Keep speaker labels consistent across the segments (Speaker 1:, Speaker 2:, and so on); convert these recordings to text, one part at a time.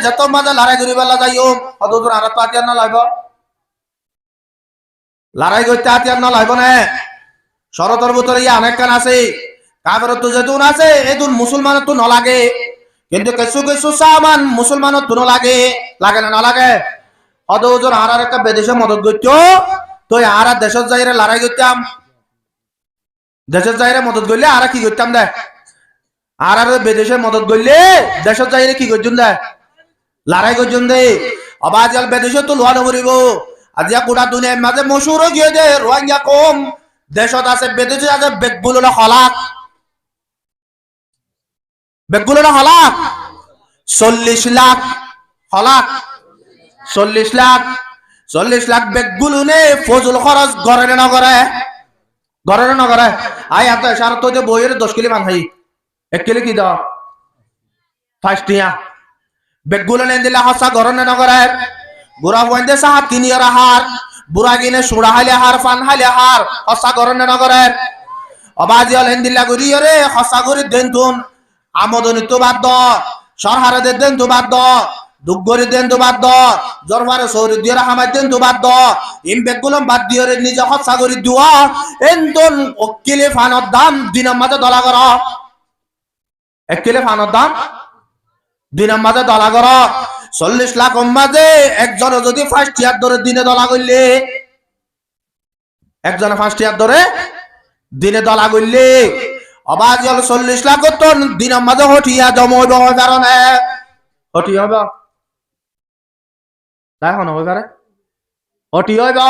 Speaker 1: যত মাঝে লড়াই করি বেলা যাইও অতদূর আর তো হাতিয়ার না লাগব লড়াই করতে হাতিয়ার না লাগব না শরতর ভিতরে ইয়ে অনেক কান আছে কাগর তো যেতুন আছে এতুন মুসলমানের তো নলাগে কিন্তু কিছু কিছু সামান মুসলমানের তো নলাগে লাগে না লাগে অতদূর আর একটা বিদেশে মদত করতো তো আর দেশের যাইরে লড়াই করতাম দেশের যাইরে মদত করলে আর কি করতাম দে আর বিদেশে মদত করলে দেশের যাইরে কি করছুন দে লড়াই করছুন দে আবার জল বিদেশে তো লোয়া নকরিব আজিয়া গোটা দুনিয়ার মাঝে মশুর গিয়ে দে রোহিঙ্গা কম দেশত আছে বিদেশে আছে বেগগুলো হলাক বেগগুলো হলাক 40 লাখ হলাক 40 লাখ বেগগুলো নে ফজল খরচ গড়ে না করে আই এত সারা তো বইয়ের 10 কিলো মান হাই 1 কিলো কি দাও ফাস্টিয়া বেগগুলো নে দিলে হসা গড়ে না করে বুড়া বন্ধে সাহাত কিনি আর হার বুড়া কিনে সুড়া হাইলে হার ফান হাইলে হার হসা গড়ে না করে অবাজি হলেন দিল্লা গুরি রে হসা গুরি দেন তুন আমদনি তো বাদ দ সরহারে দেন তো বাদ দ দুগরি দেন তো বাদ দ জরবারে সৌরি দিয়ে হামাই দেন তো বাদ দ ইমবেগুলম বাদ দিয়ে রে নিজে হসা গুরি দুয়া এনতন ওকিলে ফানর দাম দিনের মাঝে দলা কর 1 কিলো ফানর দাম দিনের মাঝে দলা কর 40 লাখ মাঝে একজন যদি ফার্স্ট ইয়ার ধরে দিনে দলা করলে একজন ফার্স্ট ইয়ার ধরে দিনে দলা করলে অবাজ 40 লাখ তো দিনের মাঝে হঠিয়া জমইব কারণে হঠি হইব তাই হন হই পারে হঠি হইব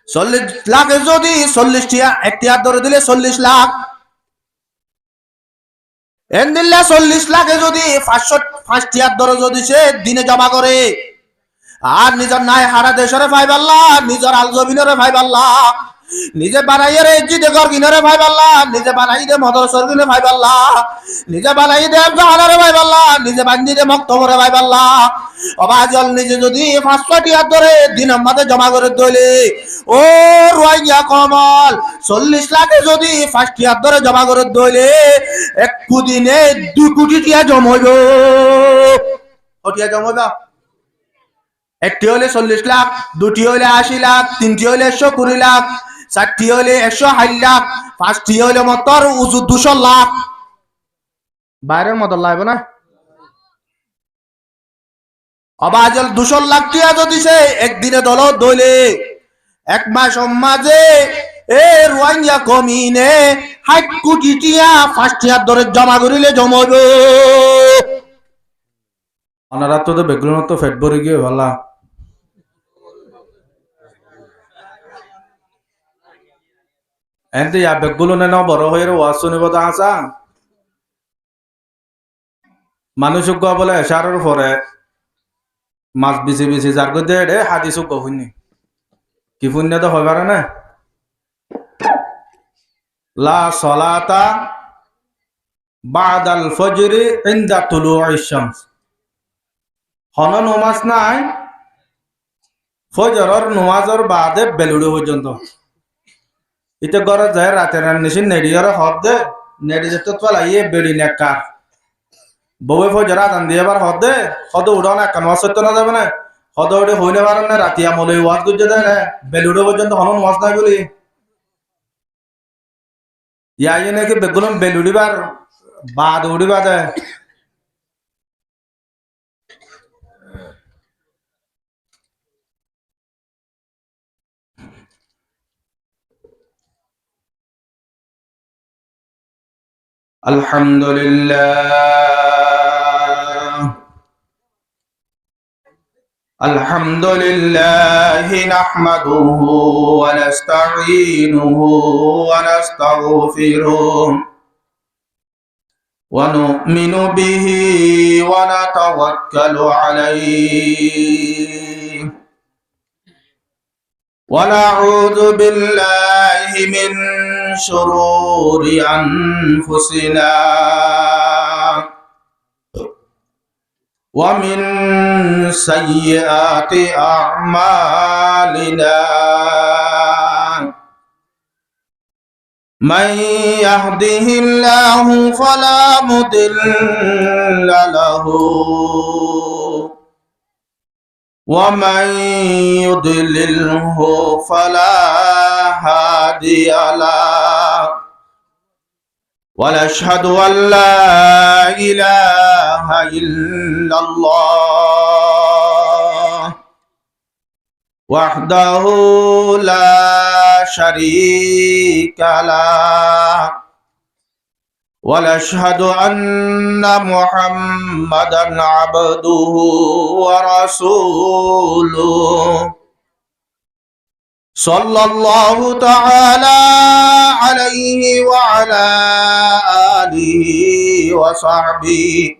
Speaker 1: 40 লাখ যদি 40 টিয়া একটিয়ার ধরে দিলে 40 লাখ এন দিল্লা 40 লাখে যদি 500 টিয়ার ধরে যদি সে দিনে জমা করে আর নিজের নাই হারা দেশরে ভাই পাল্লা নিজের আল জমিনরে ভাই পাল্লা নিজে বানাইয়ে রে জিতে ঘর কিনারে ভাই পাল্লা নিজে বানাই দে মদর সরকিনে ভাই পাল্লা নিজে বানাই দে জাহানারে ভাই পাল্লা নিজে বান্ধি দে মক্তবরে ভাই পাল্লা অবাজল নিজে যদি 500 টিয়ার ধরে দিনের মাঝে জমা করে দইলে ও রোহিঙ্গা কমল 40 লাখে যদি 5 টিয়ার ধরে জমা করে দইলে এক দিনে 2 কোটি টিয়া জমাইব ওটিয়া জমাইব একটি হলে 40 লাখ দুটি হলে 80 লাখ তিনটি হলে 120 লাখ চারটি হলে 160 লাখ পাঁচটি হলে মতর উজু 200 লাখ বাইরের মত লাগবে না অবাজল 200 লাখ টিয়া যদি সে একদিনে দল দইলে এক মাস মাঝে এ রোহিঙ্গা কমিনে 60 কোটি টিয়া 5 টিয়ার ধরে জমা করিলে জমাইব
Speaker 2: ওনারা তো বেগুন তো ফেট ভরে গিয়ে ভালা এনতে ইয়া বেগুলো না বড় হয়ে ওয়াজ শুনিব তো আসা মানুষ বলে এশারের পরে মাছ বিছি বিছি যার গো দে রে হাদিস গহুনি কি পুণ্য তো হয় পারে না লা সলাতা বাদাল ফজরি ইনদা তুলুইশ শামস হন নমাজ নাই ফজরের নমাজের বাদে বেলুড়ি পর্যন্ত ইতে ঘরে যায় রাতের নিশিন নেড়িয়ার হদ দে নেড়ি যেতে তোলাইয়ে বেড়ি নেকার বউয়ে ফজর আদান দিয়ে এবার হদ দে হদ উড়াও না কেন সত্য না যাবে না হদ উড়ে হইলে পারেন না রাতিয়া মলে ওয়াজ গুজে দেয় না বেলুড়ি পর্যন্ত হন নমাজ নাই বলি ইয়াই নাকি বেগুন বেলুড়িবার বাদ উড়িবা দেয় আলহামদুলিল্লাহ নাহমাদুহু ওয়া নাস্তাঈনুহু ওয়া নাস্তাগফিরুহ ওয়া নু'মিনু বিহি ওয়া নাতাওয়াক্কালু আলাইহি ওয়া নাউযু বিল্লাহি মিন শুরুরি আনফুসিনা ওয়া মিন সাইয়্যাতি আ'মালিনা মান ইয়াহদিহিল্লাহু ফালা মুদিল্লা লাহু ومن يضلله فلا هادي له ونشهد أن لا إله إلا الله وحده لا شريك له ونشهد أن محمدا عبده ورسوله صلى الله تعالى عليه وعلى آله وصحبه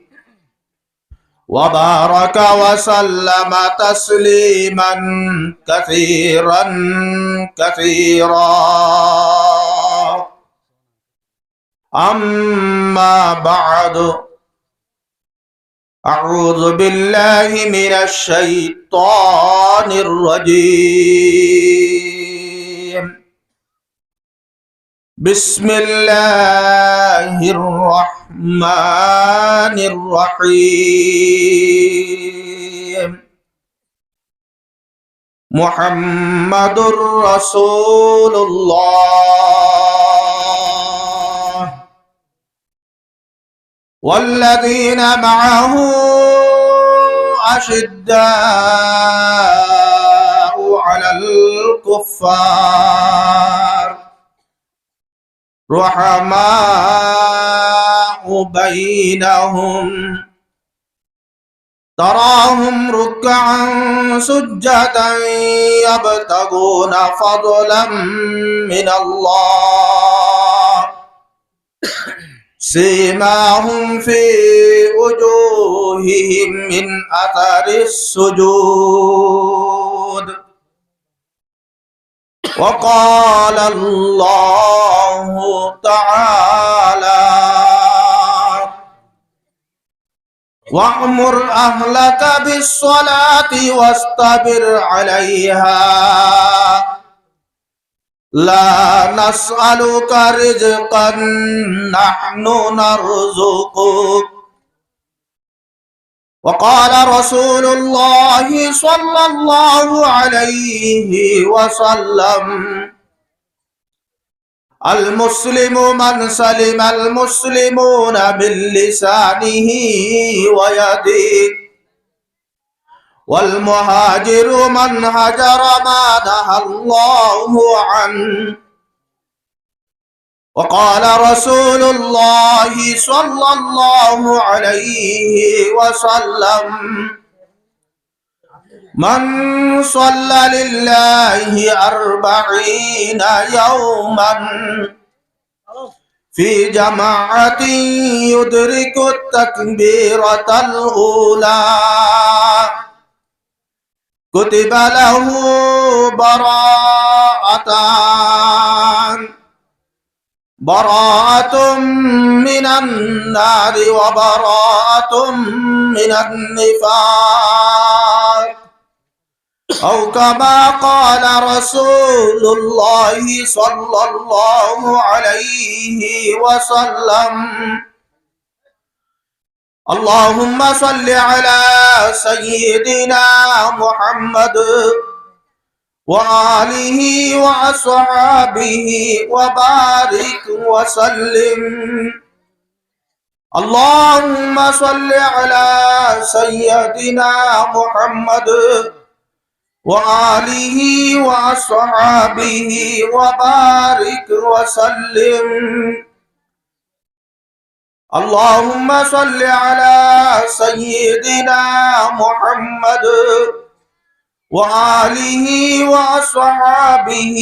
Speaker 2: وبارك وسلم تسليما كثيرا كثيرا. أما بعد، أعوذ بالله من الشيطان الرجيم. بسم الله الرحمن الرحيم. محمد رسول الله والذين معه أشداء على الكفار رحماء بينهم تراهم ركعا سجدا يبتغون فضلا من الله سيماهم في وجوههم من أثر السجود. وقال الله تعالى: وأمر أهلك بالصلاة واصطبر عليها لا نسألك رزقا نحن نرزقك. وقال رسول الله صلى الله عليه وسلم: المسلم من سلم المسلمون من لسانه ويده، والمهاجر من هجر ما نهى الله عنه. وقال رسول الله صلى الله عليه وسلم: من صلى لله 40 يوما في جماعة يدرك التكبيرة الأولى كتب له براءة من النار وبراءة من النفاق، أو كما قال رسول الله صلى الله عليه وسلم. اللهم صل على سيدنا محمد وآله وأصحابه وبارك وسلم. اللهم صل على سيدنا محمد وآله وأصحابه وبارك وسلم. اللهم صل على سيدنا محمد وآله وأصحابه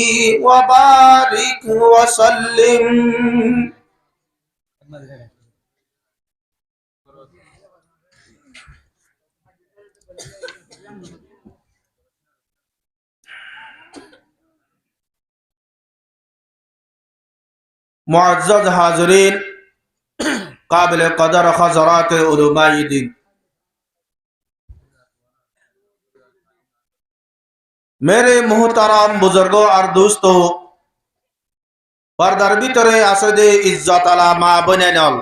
Speaker 2: وبارك وسلم. मुअज़्ज़ज़ हाज़रीन, काबिल कदर हज़रात उलमाए दीन, मेरे मुहतरम बुजुर्गों और दोस्तों, पर्दार ভিতরে আছে যে ইজ্জত আলা মা বোনেনল,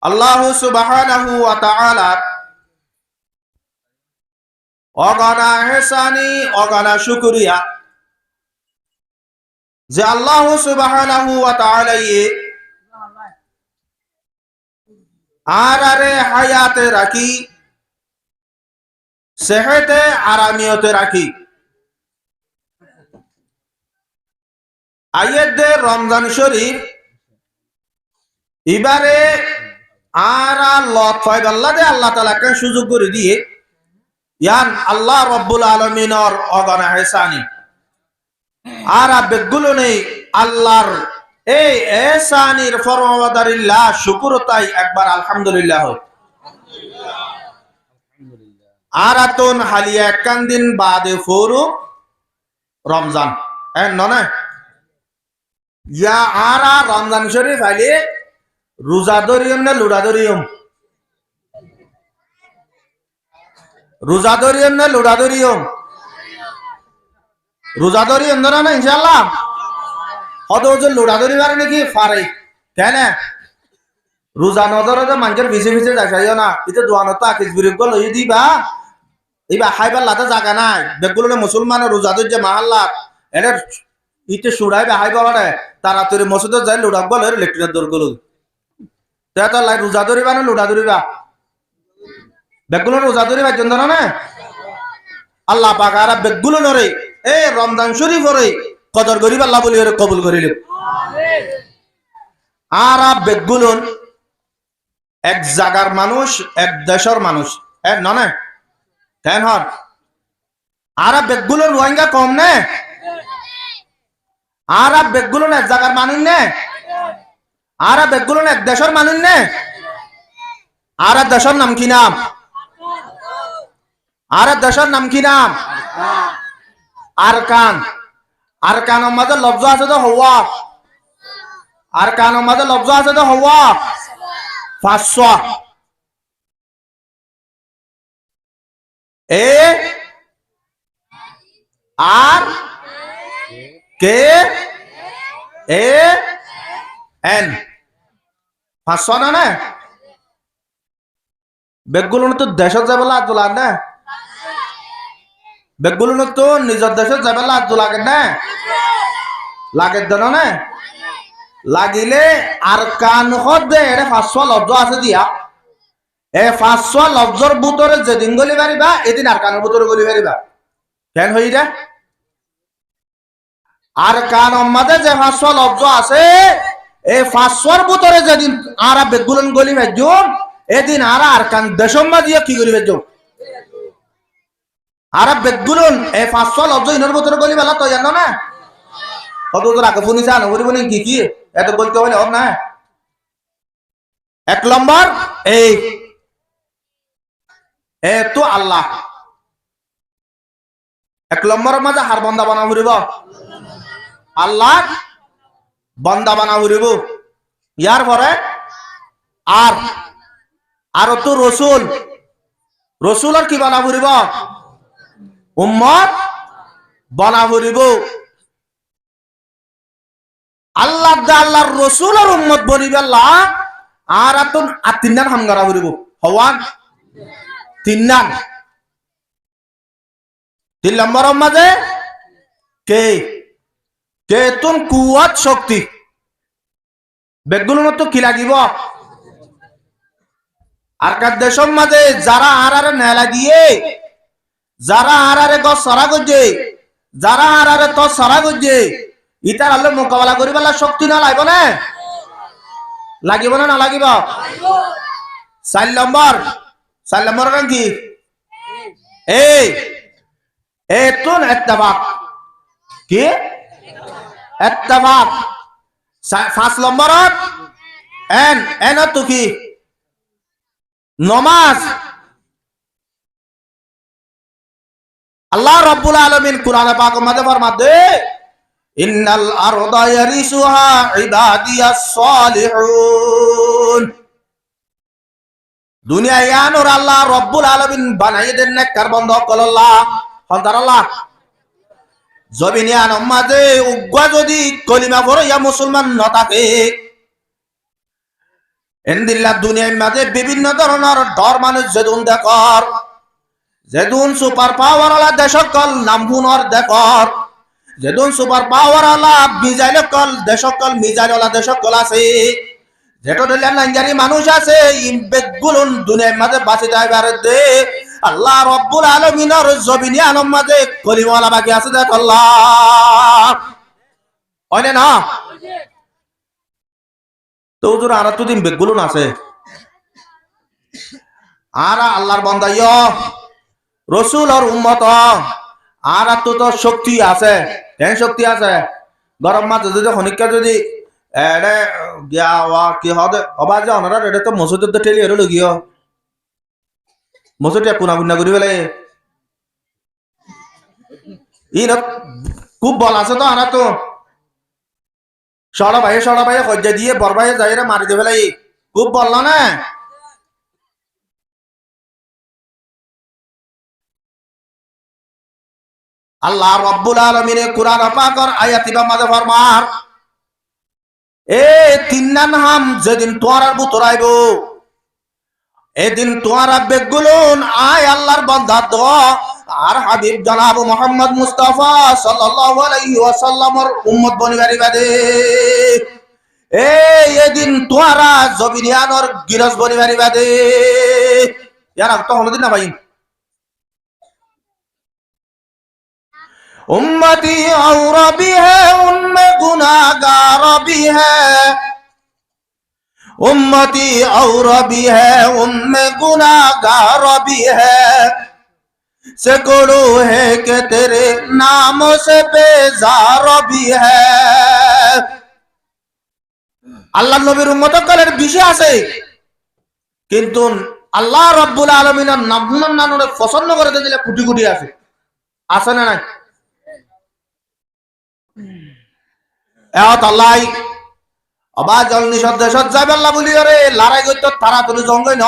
Speaker 2: আল্লাহ সুবহানাহু ওয়া তাআলা
Speaker 1: অগণা হেসানি, অগণা শুকরিয়া যে আল্লাহ সুবহানাহু ওয়া তাআলা আরে হায়াতে রাখি, সেহেতে আরামিয়তে রাখি। আইয়েদে রমজান শরীফ এবারে আর লত ফাইদ আল্লাহ দে আল্লাহ তাআলাকে সুযোগ করে দিয়ে ইয়ান আল্লাহ রব্বুল আলামিনের অগণা হেসানি আর বেগুলো নেই আল্লাহর এই এহসানির ফরমাদারিল্লাহ শুকর তাই একবার আলহামদুলিল্লাহ। আর আতুন হালিয়া একখান দিন বাদে ফোরু রমজান নয় ইয়া আর রমজান শরীফ আইলে রোজা ধরিয়ম না লুড়া ধরিয়ম? রোজা ধরিয়ম না লুড়া ধরিয়ম? রোজা ধরিয়ম না ইনশাআল্লাহ। হয়তো যে লুড়া ধরিবার নাকি ফারে কেন রোজা নজরে যে মানুষের ভিজে ভিজে দেখাইও না, এটা দোয়ানো তো আকিস বিরুদ্ধ লই দিবা এইবা খাইবার লাতে জায়গা নাই। বেগুলো মুসলমানের রোজা ধরছে মাহাল্লা এদের ইতে সুড়াই হাই বাবারে তাড়াতাড়ি মসজিদে যাই লুড়াক বলে লেট্রিনের দৌড় গেল তো লাই রোজা ধরিবা না লুড়া ধরিবা? বেগুলো রোজা ধরিবার জন্য না আল্লাহ পাক আর বেগুলো নরে এই রমজান শরীফ রে কদর করিব আল্লাহ বলি কবুল করিল। আর বেগুলো এক জায়গার মানুষ, এক দেশের মানুষ নয় কেন হন? আর বেগুলো রোহিঙ্গা কম নে? আর বেগুলো এক জায়গার মানুষ নে? আর বেগুলো এক দেশের মানুষ নে? আর দেশের নাম কি নাম? আর দেশের নাম কি নাম? আরকান। আরকানের মাঝে লফজ আছে তো হওয়া। আরকানের মাঝে লফজ আছে তো হওয়া 500 এ আর কে এ এন 500 না বেগুলো তো দেশত যাবে লাগ না? বেগুলো তো নিজের দেশত যাবে লাগে না? লাগে দেন না লাগিলে আর কান দে 500 লব্জ আছে দিয়া এ 500 লব্জর ভিতরে যেদিন গলি পারিবা এদিন আর কানের ভিতরে গলি পারিবা কেন হই রে? আর কান মাঝে যে 500 লব্জ আছে এই 500 ভিতরে যেদিন আর বেগুলন গলি পাইজুম এদিন আর কান দেশম দিয়ে কি করি পাইজুম? আর বেগুলন এই 500 লব্জ ইনর ভিতরে গলি বেলা তো জানো না কত তোর আগে ফোন ইসা নকরিব নি কি কি এত বলতে হলে হোক না। 1 নম্বর এই তো আল্লাহ 1 নম্বরের মাঝে হার বন্দা বানা ফুরিব আল্লাহ বন্দা বানা ফুরিব। ইয়ার পরে আর তো রসুল, রসুল আর কি বানা ফুরিব? উম্মত বানা ফুরিব। আল্লাহ আল্লাহর রসুল আর উম্মত বলিবে আল্লাহ আর আতুন আর 3 নাম হামগারা ফুরিব হওয়ান 3 নাম। 3 নম্বরের মাঝে কে কে তুন কুয়াত শক্তি বেগুলো তো কি লাগিব? আর কার দেশের মাঝে যারা আরারে নেলা দিয়ে যারা আরারে গছ সরা গজে যারা আরারে তো সরা গজে ইতার আল্লাহ মোকাবেলা করিবার শক্তি না লাগবে না? লাগিব না লাগিব? 4 নম্বর কারণ কি এই তুন ইত্তেফাক কি ইত্তেফাক। 5 নম্বরত এন তো কি নমাজ। আল্লাহ রাব্বুল আলামিন কুরআনে পাক মধ্যে ফরমাতে ইন্নাল আরদা ইয়ারিসুহা ইবাদিয়াস সালিহুন। দুনিয়া ইয়ানোর আল্লাহ রাব্বুল আলামিন বানাই দেন নেককার বন্ধ কল্লাহ হন্দার আল্লাহ জবিনিয়ান মাঝে উগ্র যদি কলিমা পড়ে ইয়া মুসলমান ন থাকে এন্দিল্লা দুনিয়ার মাঝে বিভিন্ন ধরনের ডর মানুষ যেদুন দেখর যেদিন সুপার পাওয়ার আলা দেশকল নামহুনর দেখর, যেদিন সুপার পাওয়ার আলা মিজাইল কল দেশকল মিজাইল আলা দেশকল আছে, যেটা দিলেন নাইজারি মানুষ আছে ইমবেগুলুন দুনিয়ার মাঝে বাঁচি যাইবার দে আল্লাহ রব্বুল আলামিনের জমিনে আলম মাঝে কলিমাওয়ালা বাকি আছে দেখ আল্লাহ হয় না। তো হুজুর আর তো দিন বেগুলুন আছে আর আল্লাহর বান্দাইয় রসুল আর উম্মত আর তো শক্তি আছে, হ্যাঁ শক্তি আছে। গরম মাঝে যদি খনিকা যদি এডে গিয়া কি হবে অবাজ অনারা এটা তো মসজিদ ঠেলি এর লগিও মসজিদে পুনা পুনা করি বেলে ই খুব বল আছে তো আনা তো সড়া ভাইয়ে কজ্জা দিয়ে বর ভাইয়ে যাই মারি দে ফেলাই খুব বলল না। আল্লাহ রব্বুল আলামিনে কুরআন পাকের আয়াতিবা মাঝে ফরমার এ তিন্নান হাম যেদিন তোমার বুতর আইব এদিন তোমার বেগুলুন আয় আল্লাহর বান্দা দ আর হাবিব জনাব মুহাম্মদ মুস্তাফা সাল্লাল্লাহু আলাইহি ওয়াসাল্লামের উম্মত বনিবারি বাদে এদিন তোমারা জবিনিয়ানর গিরজ বনিবারি বাদে ইয়ার তো হলো দিন না ভাই उम्मती और भी है उनमें गुनाहगार भी है, उम्मती और भी है उनमें गुनाहगार भी है, सैकड़ों है कि तेरे नामों से बेजार भी है। আল্লাহ নবীর উম্মত কালের বিষয় আছে কিন্তু আল্লাহ রব্বুল আলামিনের নামগুলো পছন্দ করে দিলে কোটি কোটি আছে আছে না নাই আল্লাহ অবা জল নিষদ দেশত যাইবে আল্লাহ বলি রে লড়াই করতে তারা তুলি জঙ্গই ন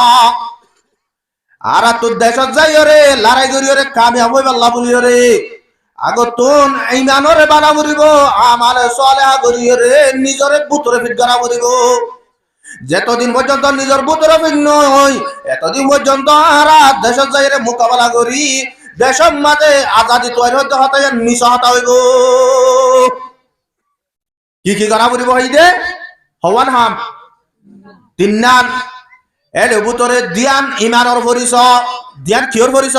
Speaker 1: আর তোর দেশত যাই রে লড়াই করি রে কামিয়াব হইবে আল্লাহ বলি রে আগত তুন ইমানরে বানা করিব আমারে সালেহা করি রে নিজরে বুতরে ফিট করা করিব যতদিন পর্যন্ত নিজের বুতরে ফিট নয় এতদিন পর্যন্ত আরা দেশত যাই রে মোকাবেলা করি দেশের মাঝে আজাদি তৈরি হতে হতে নিশা হতা হইব কি কি করা পড়িব হইদে হওয়ান হাম তিন্নান এর ভিতরে দিয়ান ইমানর পরিচ দিয়ান কিয়র পরিচ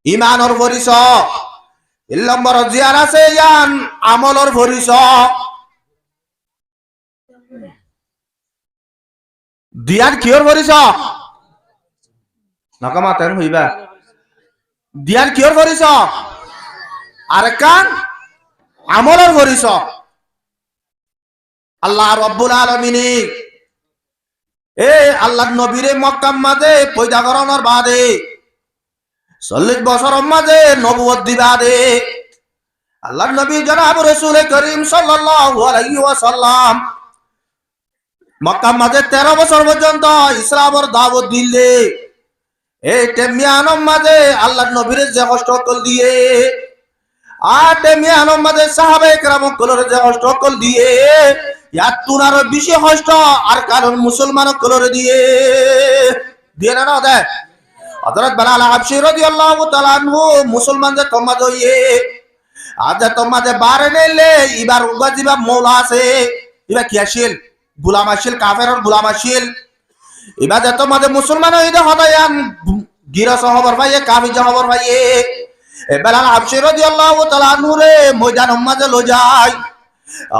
Speaker 1: ইমানর পরিচ 3 নম্বর জিয়ান আছে ইয়ান আমলর পরিচ দিয়ান কিয়র পরিচ নকামা তেন হইবা দিয়ান কিয়র পরিচ আর কান আমলর পরিচ আল্লাহ রব্বুল আলামিনে আল্লাহ নবীরে মক্কার মাঝে পয়দা করানোর বাদে 40 বছরের মাঝে নবুয়ত দিবাদে আল্লাহ নবী জনাব রাসূল করিম সাল্লাল্লাহু আলাইহি ওয়াসাল্লাম মক্কার মাঝে 13 বছর পর্যন্ত ইসলামের দাওয়াত দিলে এই তেমিয়ানোর মাঝে আল্লাহ নবীরে যে কষ্ট কল দিয়ে আর তেমিয়ানোর মাঝে সাহাবায়ে কেরাম কলরে যে কষ্ট কল দিয়ে ইয়াত তুনার বেশি কষ্ট আর কারণ মুসলমান কলরে দিয়ে দিয়ে না দে হযরত বেলাল হাবশী রাদিয়াল্লাহু তাআলা আনহু মুসলমান যে তোমাদ হইয়ে আজ তোমাদে বারে নেলে ইবার উগাজিবা মওলা আছে ইবা কি আসিল গোলাম আসিল কাফেরর গোলাম আসিল ইবা যে তোমাদে মুসলমান হইদে হদায়ান গিরা সাহাবার ভাইয়ে কাবি জাহাবার ভাইয়ে বেলাল হাবশী রাদিয়াল্লাহু তাআলা আনহু রে ময়দান মাঝে লো যায়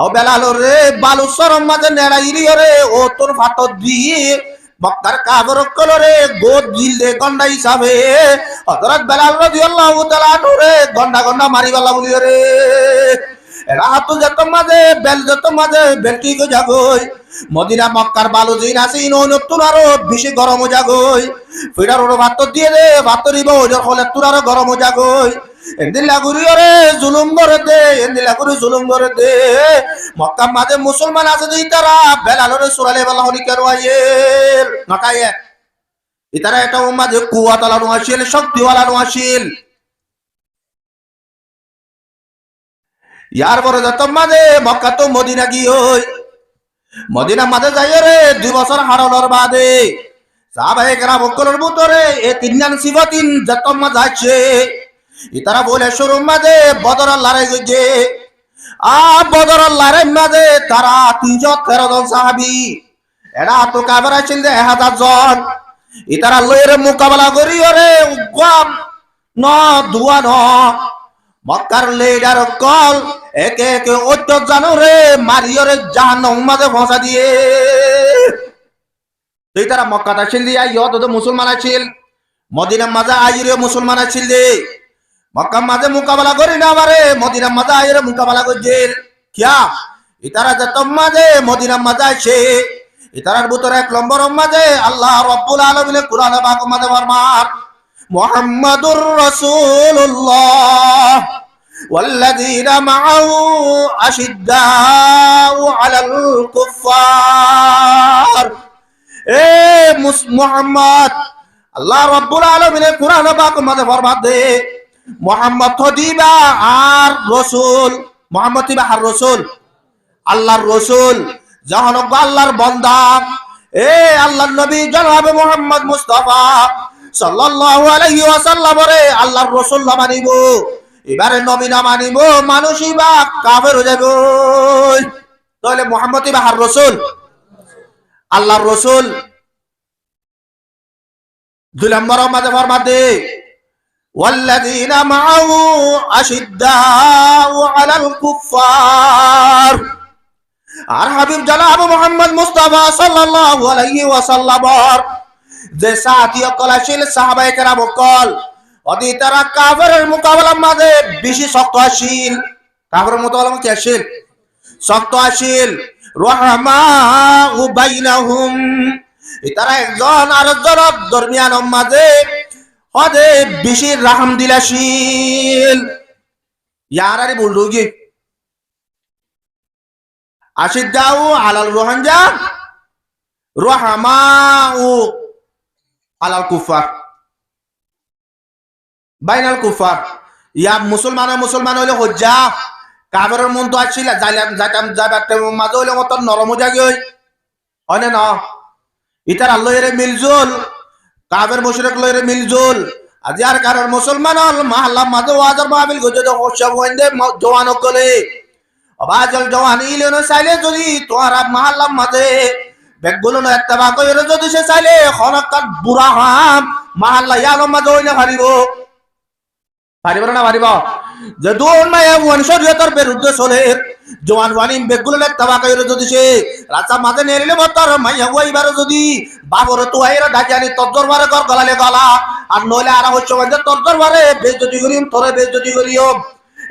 Speaker 1: ও বেলাল রে বালুসর মাঝে নেড়াইরি রে ও তোর ফাটত দিয়ে মক্কার কাফের কলরে গোদ দিল দে গন্ডা হিসাবে হযরত বেলাল রাদিয়াল্লাহু তাআলা আনহু রে গন্ডা গন্ডা মারিবালা বলি রে রাত যত মাঝে বেল যত মাঝে বেলটি গো জাগই মদিনা মক্কার বালু জিন আছে ইনো নতুন আরো বেশি গরম জাগই ফিরার ওর ভাত দিয়ে দে ভাত দিব ওজর হলে তুর আরো গরম জাগই এন্দিলা গুরি রে জুলুম করে দে এন্দিলা গুরি জুলুম করে দে মক্কার মাঝে মুসলমান আছে যে তারা বেলালরে সুরালে বালা হরি করওয়াইল নকায়ে ইতারা এটা মাঝে কুওয়াত আলানো আসিল শক্তিওয়ালা আসিল ইয়ার পরে যত মাঝে মক্কা তো মদিনা গিয়ে মদিনা মাঝে যাই রে 2 বছর হারানোর বাদে সাহাবায়ে কেরাম বকলের ভিতরে এ তিনজন সিফাতিন যত মাঝে আছে ইতারা বলে শুরু মাঝে বদরের লড়াই গেছে বদরের লড়াই মাঝে তারা 313 জন সাহাবী এরা তো কাফের ছিল 1000 জন ইতারা লয়ের মোকাবেলা করি ওরে গম ন দুয়া ন মক্কার লিডার কল একে একে 8 জানুরে মারিয়রে জাহান্নাম মাঝে ফসা দিয়ে তুই তারা মক্কা আসিল দিয়া ইয়ত তো মুসলমান আছিল মদিনার মাঝে আইরে মুসলমান আছিল দে মক্কা মাঝে মোকাবেলা করি না পারে মদিনার মাঝে আইরে মোকাবেলা করছে কিয়া ইতারা যত মাঝে মদিনার মাঝে আছে ইতারার ভিতরে 1 নম্বর মাঝে আল্লাহ রাব্বুল আলামিনের কোরআনে পাক মাঝে ফরমান মুহাম্মাদুর রাসূলুল্লাহ والذين معه أشداء على الكفار মুহাম্মদ আল্লাহ রাব্বুল আলামিনের কোরআন পাক মধ্যে ফরমান দে মুহাম্মদ দিবা আর রাসূল মুহাম্মদ দিবা আর রাসূল আল্লাহর রাসূল যখন আল্লাহর বান্দা আল্লাহর নবী জনাব মুহাম্মদ মুস্তাফা সাল্লাল্লাহু আলাইহি ওয়াসাল্লাম রে আল্লাহর রাসূল না মানিব এবারে নবী না মানিব মানুষই বা কাফের হয়ে যাবে তাহলে মুহাম্মদ দিবা আর রাসূল আল্লাহর রাসূল 2 নম্বর মাঝে ফরমান দে ওয়াল্লাযীনা মাআহু আশিদ্দাউ আলাল কুফফার আর হাবিব জনাব মুহাম্মদ মুস্তাফা সাল্লাল্লাহু আলাইহি ওয়াসাল্লাম যে সাথী কলাশিল সাহাবায়ে কেরাম কল অদি তারা কাফেরের মোকাবেলার মাঝে বেশি শক্ত আসিল কাফেরের মোকাবেলা কি আসিল শক্ত আসিল রহমাউ বাইনাহুম ইতারা একজন আরেকজনের দরমিয়ান মাঝে হদে বেশি রহম দিলাশীল ইয়ারারি বলডুগি আশিদ্দাউ আলাল রোহানজা রহমাউ আলাল কুফার বাইনাল কুফার ইয়া মুসলমান হইলে হজ্জা কাফেরের মন তো আসছিল যাইতাম মাঝে হইলে মত নরম জাগি হই হয় না ইতার আল্লাহরে মিলজুল কাফের মুশরিক লইরে মিলজুল আজি আর কারণ মুসলমান হল মহল্লা মাঝে ওয়াজার মাহফিল গজে তো সব হইন্দে জওয়ান কলে আবাজল জওয়ান ইলেন চাইলে যদি তোরা মহল্লা মাঝে বেগুলো না ইত্তেবা কইরে যদি সে চাইলে খনকাত বুড়া হাম মহল্লা ইয়ালো মাঝে হইনা পারিব না পারিব যে দুন মায়া ওয়ানশরিয়তর বিরুদ্ধে চলে জওয়ান ওয়ানিম বেগুলো না ইত্তেবা কইরে যদি সে রাজা মাঝে নেরিলে মতর মাইয়া ওইবার যদি বাবর তো আইরা ডাকিয়ানি তদ্দর বারে কর গলালে গলা আর নইলে আর হচ্ছে মধ্যে তদ্দর বারে বেজতি করিম তোরে বেজতি করিও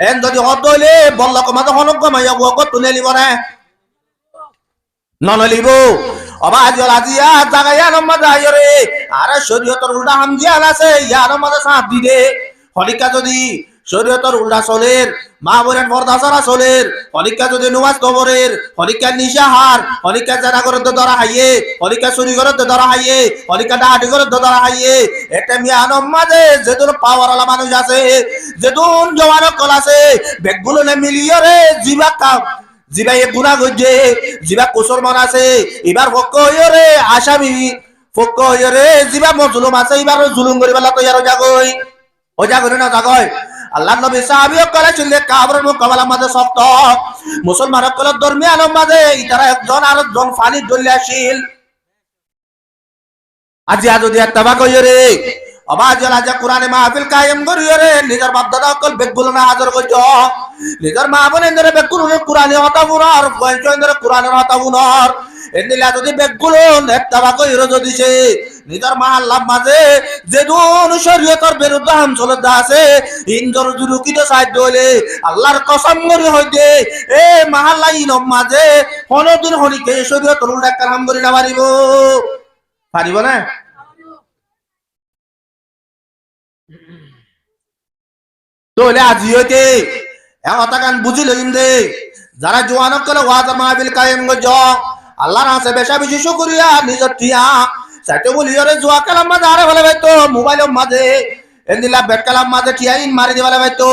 Speaker 1: এন যদি হদ হইলে বল্লক মাঝে হনক মাইয়া ও কত নেলিব না ননলিব অবাজ আজিয়া জাগায়া নমাজ আইরে আর শরীয়তর উল্টা হামজিয়ান আছে ইয়ার মাঝে সাথ দিদে হলিকা যদি শরীয়তর উল্টা চলের মা বোনের পর্দাসারা চলের হলিকা যদি নমাজ কবরের হলিকা নিশাহার হলিকা জানা করতে ধরা হাইয়ে হলিকা চুরি করতে ধরা হাইয়ে হলিকা ডাহাটি করতে ধরা হাইয়ে এটা মিয়ানম মাঝে যেদুন পাওয়ারওয়ালা মানুষ আছে যেদুন জওয়ান কল আছে বেগগুলো নে মিলিয়রে জিবা এ গুনাহ গজে জিবা কোসর মন আছে এবার ফক্ক হইরে আসামি ফক্ক হইরে জিবা মজলুম আছে এবার জুলুম করিবালা তৈয়ার জাগই ও জাগরে না জাগই আল্লাহ নবী সাহাবীও কলেছিলে কাফেরের মোকাবেলা মাঝে শক্ত মুসলমান কলের দরমিয়ান মাঝে ইতারা একজন আরেকজন ফানি দলিয়া আসিল আজি যদি ইত্তেবা কইরে অবাজল আজ কোরআনে মাহফিল কায়েম করিরে নিজের বাপ দাদা কল বেগুলো না হাজার কইছ নিজের মা বোনের বেগুলো কোরআনে হতা বুনার কয়জনের কোরআনের হতা বুনার এদিলা যদি বেগুলো ইত্তেবা কইরে যদি সে নিজের মহল্লার মাঝে যেদুন শরীয়তের বিরুদ্ধে হামচলে আছে ইনজর জুলুকিত সাহায্য হইলে আল্লাহর কসম করে হইতে এ মহল্লা ইনম মাঝে কোনদিন হরিকে শরীয়তের উল্টা কালাম করি না পারিব না তোলে আজি হইতে এমতা গান বুঝি লইম দে যারা জওয়ানক কলে ওয়াজ মাহফিল কায়েম গজ আল্লাহর আছে বেশা বেশি শুকরিয়া নিজর টিয়া সাইতে বলি আরে জোয়া কালাম মাঝে আরে বলে ভাই তো মোবাইলের মাঝে এন্দিলা বেট কালাম মাঝে টিয়াইন মারি দিবালে ভাই তো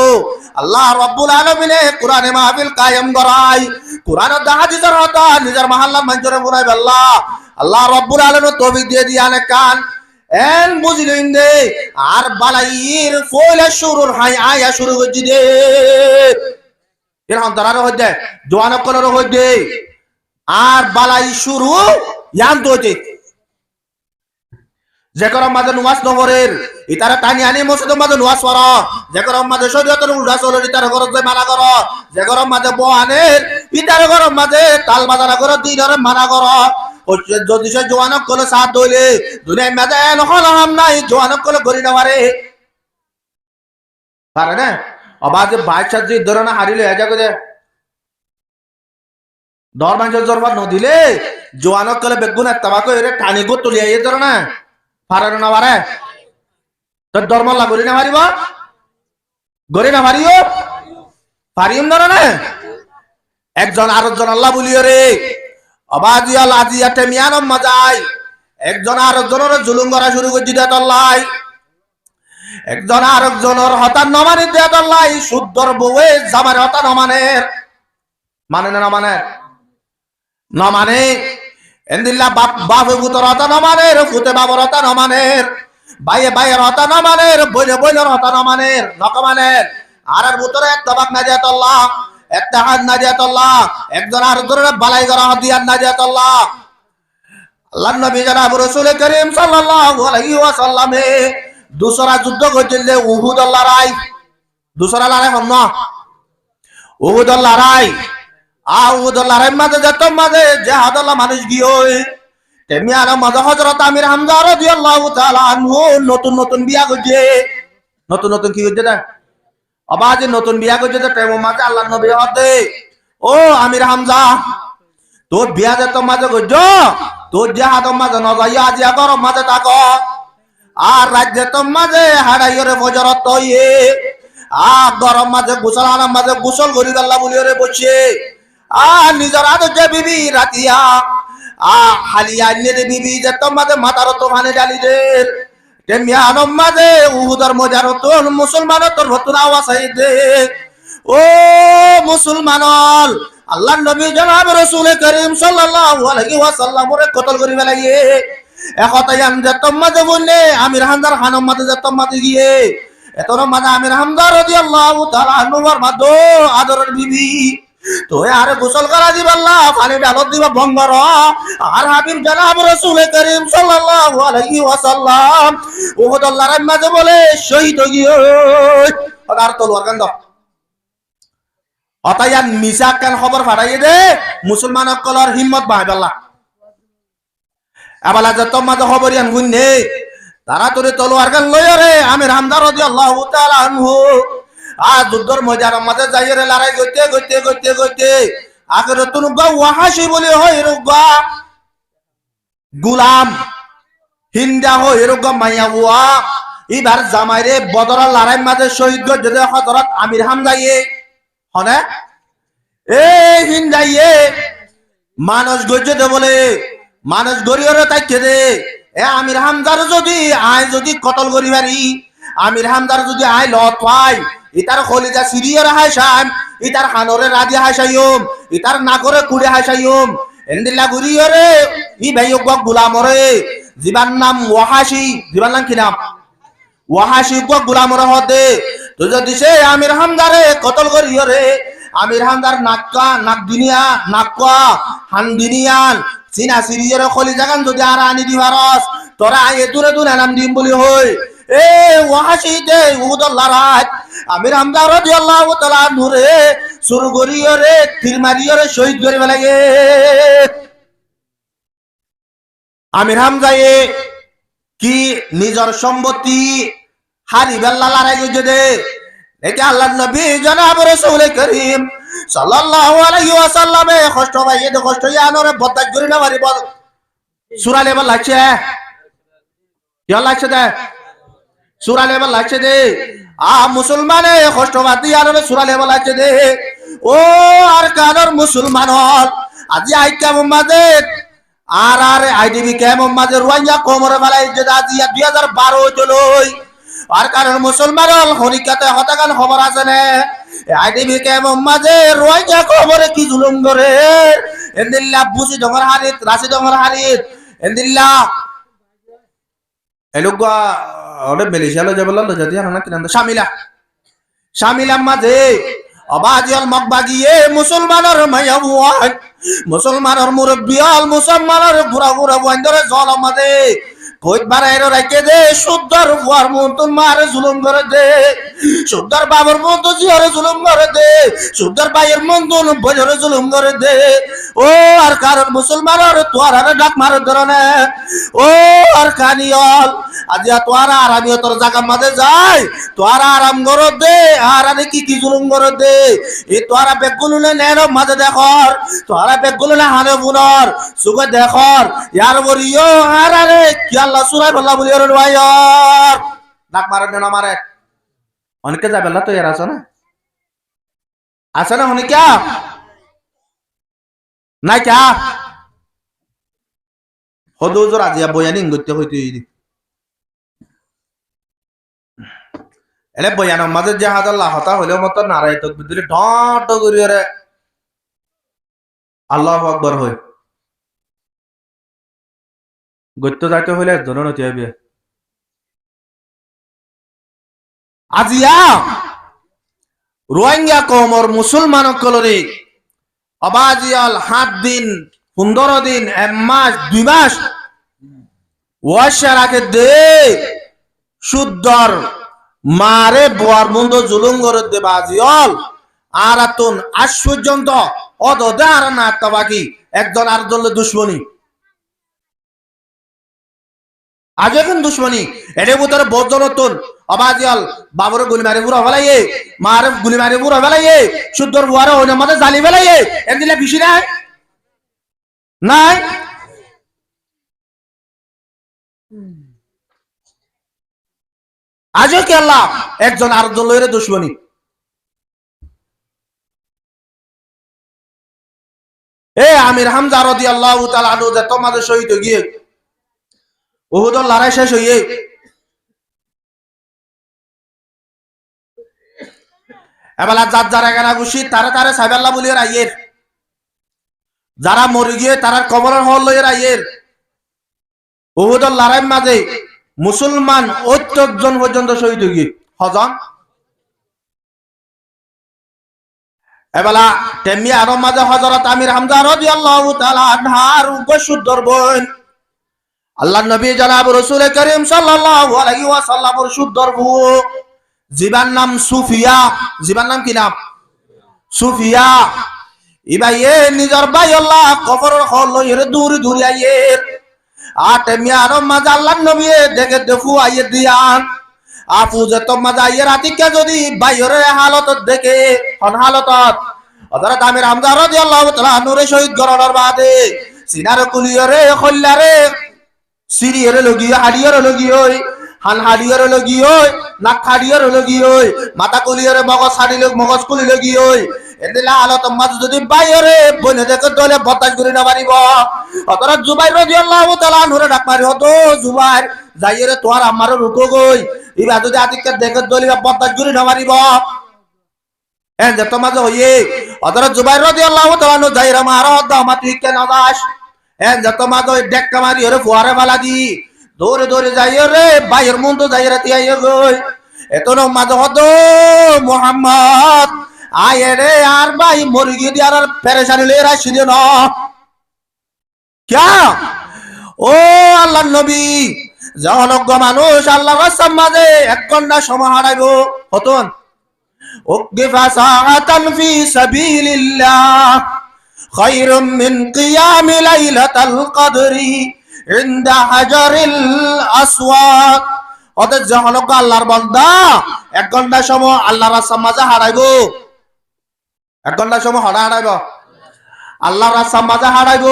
Speaker 1: আল্লাহ রাব্বুল আলামিনে কোরআনে মাহফিল কায়েম করাই কোরআনের হাদিসের হতা নিজের মহল্লা মঞ্জুরে বুনাই আল্লাহ আল্লাহ রব্বুল আলামিন তৌফিক দিয়ে দিয়ানে কান এন বুঝিলেন দে আর বালাইর ফয়লা শুরুর হাই আয়া শুরু হইছি দে এর অন্তরার হইছে জোয়ান কলর হইছে আর বালাই শুরু ইয়ান দইতে যে করম মাঝে নুমাজ নগরের ইতারা টানি আনি মসজিদের মাঝে নুমাজ পড় যে করম মাঝে শরীয়তের উল্টা চলে ইতার ঘরত যাই মানা কর যে করম মাঝে বহানের ইতার ঘরম মাঝে তাল বাজারা করে দিনরে মানা কর যদি সে জোয়ানক কলে সাথ দইলে দুনিয়ার মাঝে নহল হাম নাই জোয়ানক কলে গরি না পারে না অবাজে বাইচার যে ধরনা হারিলে এজা করে দর মানুষের জরবার নদিলে জোয়ানক কলে বেগুন তাবাকো এরে টানি গো তুলিয়া এই ধরনা পারে না পারে তোর ধর্মল্লা গরি না পারিব গরি না পারিও পারিম ধরনা একজন আরেকজন আল্লাহ বলিও রে অবাজিয়াল আজিয়া টেমিয়ানম মাজাই একজন আরেকজনের জুলুম করা শুরু করছি দেত আল্লাহ একজন আরেকজনের হতা নমানি দেত আল্লাহ শুদ্ধর বউয়ে জামার হতা নমানের মানে না মানে নমানে এন্দিল্লা বাপ বাপে ভূতর হতা নমানের ভূতে বাবর হতা নমানের বাইয়ে বাইয়ের হতা নমানের বইলে বইলের হতা নমানের নকমানের আর ভূতরে একটা বাপ না দেত আল্লাহ একটা হাত নাজিয়াত আল্লাহ একজন আরেকজনের বালাই করা হাতিয়ার নাজিয়াত আল্লাহ আল্লাহর নবী জনাব রাসূল করিম সাল্লাল্লাহু আলাইহি ওয়াসাল্লাম দুসরা যুদ্ধ করছিল উহুদ লড়াই দুসরা লড়াই হন না উহুদ লড়াই উহুদ লড়াই মাঝে যত মাঝে জিহাদ আল্লাহ মানুষ গিয়ে তেমনি আর মাঝে হযরত আমির হামজা রাদিয়াল্লাহু তাআলা আনহু নতুন নতুন বিয়া করছে নতুন নতুন কি করছে না আবাজ নতুন বিয়া করছে তো প্রেম মাঝে আল্লাহর নবী হতে ও আমির হামজা তোর বিয়া যে তো মাঝে করছ তোর জিহাদ মাঝে নজাইয়া আজিয়া গরম মাঝে থাকো আর রাজ্যে তো মাঝে হারাইরে ফজরত তইয়ে গরম মাঝে গোসল আনাম মাঝে গোসল করি আল্লাহ বলিরে বসে নিজের আদর যে বিবি রাতিয়া হালিয়া নিয়ে বিবি যে তো মাঝে মাথার তো ভানে ডালি দে তেমিয়ানম মাঝে উহুদর মজার তোর মুসলমান তোর নতুন আওয়াজ দে ও মুসলমানল আল্লাহর নবী জনাব রাসূল করিম সাল্লাল্লাহু আলাইহি ওয়াসাল্লামরে কতল করি ফেলাইয়ে একতায়ান যতম মাঝে বললে আমির হামজার খানম মাঝে যতম মাঝে গিয়ে এতর মাঝে আমির হামজা রাদিয়াল্লাহু তাআলা আনহুর মাঝে আদরের বিবি তো আর গোসল করা দিব আল্লাহ পানি ডালত দিব ভঙ্গর আর হাবিব জনাব রাসূল করিম সাল্লাল্লাহু আলাইহি ওয়াসাল্লাম উহুদ লড়াই মাঝে বলে শহীদ হইও আর তলোয়ার কান্দ অতায়ান মিসাক কান খবর ফাটাই দে মুসলমান কলর হিম্মত বাহাই আল্লাহ আবালা যত মাঝে খবর ইয়ান গুননে তারা তোরে তলোয়ার কান লইয়া রে আমির হামজা রাদিয়াল্লাহু তাআলা আনহু যুদ্ধর ময়দান মাঝে যাইরে লড়াই করতে করতে করতে করতে আখের তুন ওয়াহাসি বলে হয় রুগা গুলাম হিন্দা হয় রুগা মাইয়া বুয়া এবার জামাইরে বদর লড়াই মাঝে শহীদ গজে হযরত আমির হামজায়ে হনে এ হিন্দাইয়ে মানুষ গজে বলে মানুষ গরিয়রে তাইকে দে এ আমির হামজার যদি আয় যদি কতল করি পারি আমির হামজার যদি আয় লত পাই ইতার খলিজা সিরিয়র হাইসাম ইতার খানরে রাজি হাইসাইম ইতার নাগরে কুড়ে হাইসাইম এন্দিলা গুরিয়রে ই ভাইয়ক গুলামরে জিবান নাম ওয়াহাসি জিবান নাম কি নাম ওয়াহাসি গুলামরে হদে তো যদি সে আমির হামজারে কতল করিয়রে আমির হামজার নাক্কা নাক দুনিয়া নাক্কা হান দুনিয়ান সিনা সিরিয়রে খলিজা গান যদি আর আনি দিবারস তোরা আয়ে দূরে দূরে নাম দিম বলি হই এ ওয়াহাসি দে উহুদর লড়াই আমির হামজা রাদিয়াল্লাহু তাআলা নূরে সুরগরিয়রে তিরমারিয়রে শহীদ করে লাগে আমির হামজায়ে কি নিজর সম্পত্তি হারি বেল্লা লড়াই গজে দে একে আল্লাহর নবী জনাব রাসূল করিম সাল্লাল্লাহু আলাইহি ওয়াসাল্লামে কষ্ট ভাইয়ে দে কষ্ট ইয়ানরে বদাজ করি না মারি বল সূরা লেভেল লাগছে ইয়া লাগছে দে সূরা লেভেল লাগছে দে মুসলমানে কষ্টবাদী আর সূরা লেভেল লাগছে দে ও আর কানর মুসলমান আজি আইকা মোহাম্মদে আর আর আইডিবি কে মোহাম্মদে রোহিঙ্গা কোমরে ফেলাই যে আজি 2012 চলই আর কারণ মুসলমান হরিকাতে হতাগান খবর আছে না আইডিবি কে মোহাম্মদে রোহিঙ্গা কোমরে কি জুলুম করে এন্দিল্লা বুঝি ডঙ্গর হারিত রাশি ডঙ্গর হারিত এন্দিল্লা এলুগা ওরে মেলেশিয়ালো যাবলা লজাতি হানা কিনান শামিলা মাঝে অবাজিয়াল মগবাগিয়ে মুসলমানের মাইয়া বুয়াই মুসলমানের মুরব্বিয়াল মুসলমানের বুড়া বুড়া বন্ধরে জল মাঝে কইত বারাইরো রাখে দে শুদ্ধর বুয়ার মন্তন মারে জুলুম করে দে শুদ্ধর বাবার মন্তন জিহরে জুলুম করে দে শুদ্ধর ভাইয়ের মন্তন বজরে জুলুম করে দে ও আর কারণ মুসলমানের তোয়ারে ডাক মারে ধরনে ও আর কানিয়ল আজিয়া তোয়ারা আরামিও তোর জায়গা মাঝে যায় তোয়ারা আরাম করে দে আর আরে কি জুলুম করে দে এই তোয়ারা বেগুলো নেন মাঝে দেখর তোয়ারা বেগুলো না হানে বুনর সুগে দেখর ইয়ার বরিও আর আরে কি আল্লাহ সুরাই বল্লা বলি ওর ভাইয়ার ডাক মারে না মারে অনেকে যাবে না তো এর আছে না অনেকে নাই কা হদুজুর আজিয়া বয়ানি ইঙ্গিত হইতে এলে বয়ানের মাঝে যে হাজার লাহতা হইলেও মতো নারাই তো বিদ্যুৎ ঢট করি রে আল্লাহু আকবার হই গত্য যাইতে হইলে একজনের নতি হইবে আজিয়া রোহিঙ্গা কমর মুসলমান কলরে অবাজিয়াল 7 দিন 15 দিন 1 মাস 2 মাস ওয়াশা রাখে দে শুদ্ধর মারে বোয়ার বন্ধ জুলুম করে দে বাজিয়াল আর আতুন আজ পর্যন্ত অদদে আর না বাকি একজন আর দলে দুশ্মনী আজ এখন দুশ্মনী এর ভিতরে বজ্রতন অবাজিয়াল বাবুরে গুলি মারি পুরো ফেলাইয়ে মার গুলি মারি পুরো ফেলাইয়ে শুদ্ধর বুয়ারে ওই মধ্যে জালি ফেলাইয়ে এর দিলে বেশি নাই নাই আজও কি আল্লাহ একজন আর দলের দুশ্মনী এ আমির হামজা রাদিয়াল্লাহু তাআলা আনহু যে তোমাদের শহীদ গিয়ে উহুদের লড়াই শেষ হইয়ে এবেলা যার যারা গানা গুছি তারা তারা সাইবাল্লাহ বলিয়ে রাইয়ের যারা মরে গিয়ে তারা কবরের হল লইয়ে রাইয়ের উহুদের লড়াইয়ের মাঝে মুসলমান 78 জন পর্যন্ত শহীদ গিয়ে হজন এবেলা তেমনি আরো মাঝে হযরত আমির হামজা রাদিয়াল্লাহু তাআলা আনহার উপশুদ্ধর বোন আল্লাহ নবী জনাব রাসূল করিম সাল্লাল্লাহু আলাইহি ওয়াসাল্লামের শুদ্ধর বউ জিবার নাম সুফিয়া জিবার নাম কি নাম সুফিয়া ইবাইয়ে নিজর ভাই আল্লাহ কবরের হল লইরে দূর দূর আইয়ে আটে মিয়ার মাঝে আল্লাহ নবী দেখে দেখু আইয়ে দিয়ান আপু যে তো মাঝে আইয়ে রাতিকে যদি বাইরে হালত দেখে হন হালতত হযরত আমির হামজা রাদিয়াল্লাহু তাআলা নূরে শহীদ গরার বাদে সিনার কুলিয়রে খল্লারে সিরিয়রে লগিয়ে হাড়িয়রে লগিয়ে হান হাড়িয়রে লগিয়ে নাক হাড়িয়রে লগিয়ে মাথা কুলিয়রে মগজ হাড়িলে মগজ কুলি লগিয়ে এদিলা আলত মাঝ যদি বাইরে বনে দেখে দলে বতাস করে না পারিব অতরা জুবাইর রাদিয়াল্লাহু তাআলা নূরে ডাক মারি হতো জুবাইর যাইরে তোর আমারও রুকো গই ইবা যদি আদিকে দেখে দলে বতাস করে না পারিব এন যে তোমাজ হইয়ে অতরা জুবাইর রাদিয়াল্লাহু তাআলা নূ যাইরা মারো দামাতি কে নাদাস এন যে তোমাজ ওই ডেক্কা মারি ওরে ফুয়ারে বালা দি দৌড়ে দৌড়ে যাইরে বাইরের মন্দ যাইরা তিয়াইয়ে গই এতনো মাঝ হতো মুহাম্মদ আয়ে রে আর ভাই মুরগি দিয়ে আর পেরেশানি লয়ে রাখছি না क्या ও আল্লাহর নবী জনজ্ঞ মানুষ আল্লাহর রাস্তার মাঝে 1 ঘন্টা সময় হারাইব হতন উকফা সাআতান ফি সাবিলিল্লাহ খায়রুম মিন কিয়াম লাইলাতাল কদরি ইনদা হাজারিল আসওয়াদ ওদের জনজ্ঞ আল্লাহর বান্দা 1 ঘন্টা সময় আল্লাহর রাস্তার মাঝে হারাইব 1 ঘন্টা সময় হারাইব আল্লাহর রাস্তার মাঝে হারাইব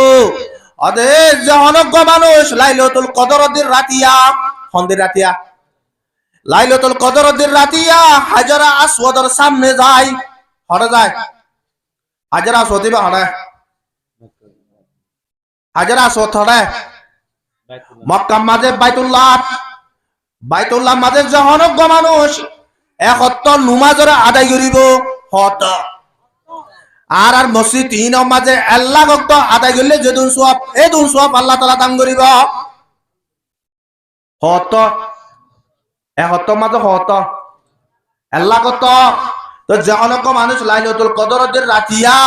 Speaker 1: ওদের জনজ্ঞ মানুষ লাইলাতুল কদরের রাতিয়া হন্দের রাতিয়া লাইলাতুল কদরের রাতিয়া হাজারা আসওয়াদের সামনে যায় হড়ে যায় হাজারা আসওয়াদি বা হড়ে হাজারা আসওয়াদ হড়ে মক্কা মাঝে বাইতুল্লাহ মাঝে জনজ্ঞ মানুষ 71 নামাজের আদায় করিব হত আর মসজিদ তিন মাঝে আল্লাহ ভক্ত আদায় করলে যেদিন সোয়াব এদিন সোয়াব আল্লাহ তাআলা দান করিব হত হত মাঝে হত আল্লাহ কত তো যখন মানুষ লাইলাতুল কদরের রাতিয়া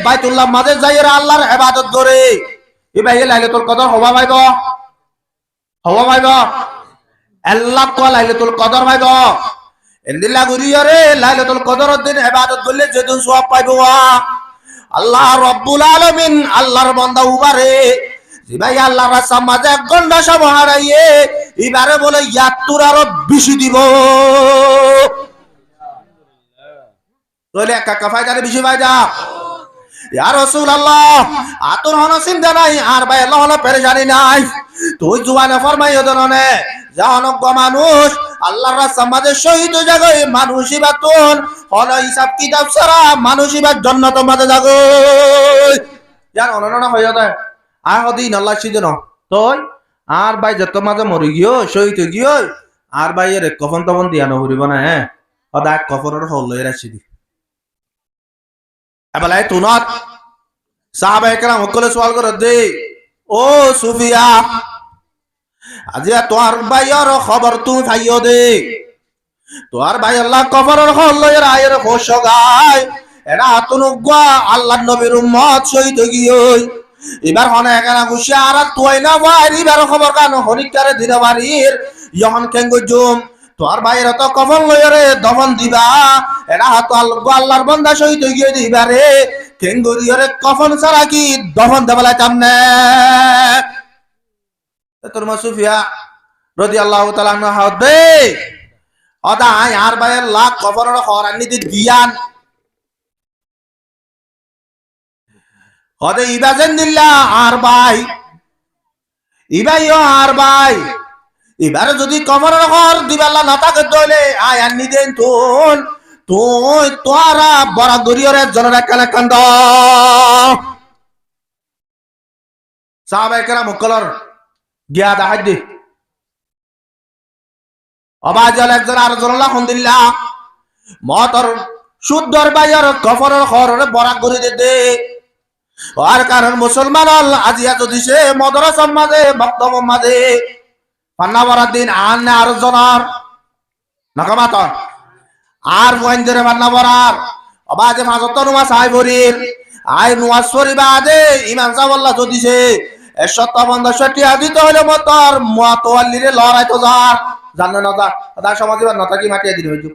Speaker 1: বাইতুল্লাহ মাঝে যাইরা আল্লাহর ইবাদত করে ভাই লাইলাতুল কদর হওয়া পাইব আল্লাহ কো লাইলাতুল কদর পাইব এন্দিলা গুরিয়রে লাইলাতুল কদরের দিন ইবাদত করলে যেদিন সওয়াব পাইব আল্লাহ রাব্বুল আলামিন আল্লাহর বান্দা উবারে ভাই আল্লাহর রাস্তা মাঝে 1 ঘন্টা সময় হারাইয়ে এবারে বলে ৭২ আরো বেশি দিব তাহলে একা ফায়দা বেশি ফায়দা ইয়া রাসূলুল্লাহ আতর হনো চিন্তা নাই আর ভাই আল্লাহ হলো পেরেশানি নাই তুই জুয়ানে ফরমাইও দননে জানক মানুষ আল্লাহর রাস্তা মাঝে শহীদ জাগয় মানুষই বাতুন হলো হিসাব কিতাব ছাড়া মানুষই বা জান্নাত মাঝে জাগয় জান অননা হইয়া যায় আর হদিন আল্লাহ সিজন তুই আর ভাই যত মাঝে মরি গিয়ে শহীদ গিয়ে আর ভাই এর কফন তফন দিয়া নকরিব না হ্যাঁ সদায় কফনের হল লই রাখছি দি এবেলায় তুনত সাহাবা একরাম সকলে সওয়াল করে দে ও সুফিয়া আজি তোর ভাইয়ের খবর তুমি ভাইও দে তোর ভাই আল্লাহ কবরের হল লই রায়ের হোশ গায় এরা তুনুগা আল্লাহর নবীর উম্মত শহীদ গিয়ে এবার হনে একানা খুশি আর তুই না ভাই এবার খবর কান হরিকারে দিনে বাড়ির যখন কেঙ্গো জুম তোর ভাইয়ের তো কফন লইরে দমন দিবা এরা তো আল্লাহর বান্দা শহীদ গিয়ে দিবারে কেঙ্গো দিরে কফন ছাড়া কি দমন দেবলা চামনে তোর সুফিয়া রাদিয়াল্লাহু তাআলা আনহা দে অদা আর ভাইয়ের লাখ কফনের হরানিতে জ্ঞান হদে ইবাজেন দিল্লা আর ভাই ইবাইও আর ভাই এবারে যদি কবরের ঘর দিবাল্লা না থাকে দইলে আয় আর নিদেন তুই তোরা বড় গরিয়রে জনের কানে কান্দ সাহাবায়ে কেরাম মুকলর গিয়া দাহাই দি অবাজল একজন আর জনলা আলহামদুলিল্লাহ মতর শুদ্ধর বাইর কবরের ঘরের বড় গরি দে আর কারণ মুসলমান আজিয়া যদি সে মদরসার মাঝে বক্তব্য মাঝে পান্না বরার দিন আন আর জনার নকমাত আর গোয়েন্দের পান্না বরার অবাজে মাঝত নুয়া সাহেব হরির আই নুয়া শরীবা দে ইমাম সাহেব যদি সে ১৭৫ দিতে হলে মতর মুয়াতওয়াল্লিরে লড়াই তো যার জানেন না তার সমাজে নতা কি মাটিয়ে দিন হইজু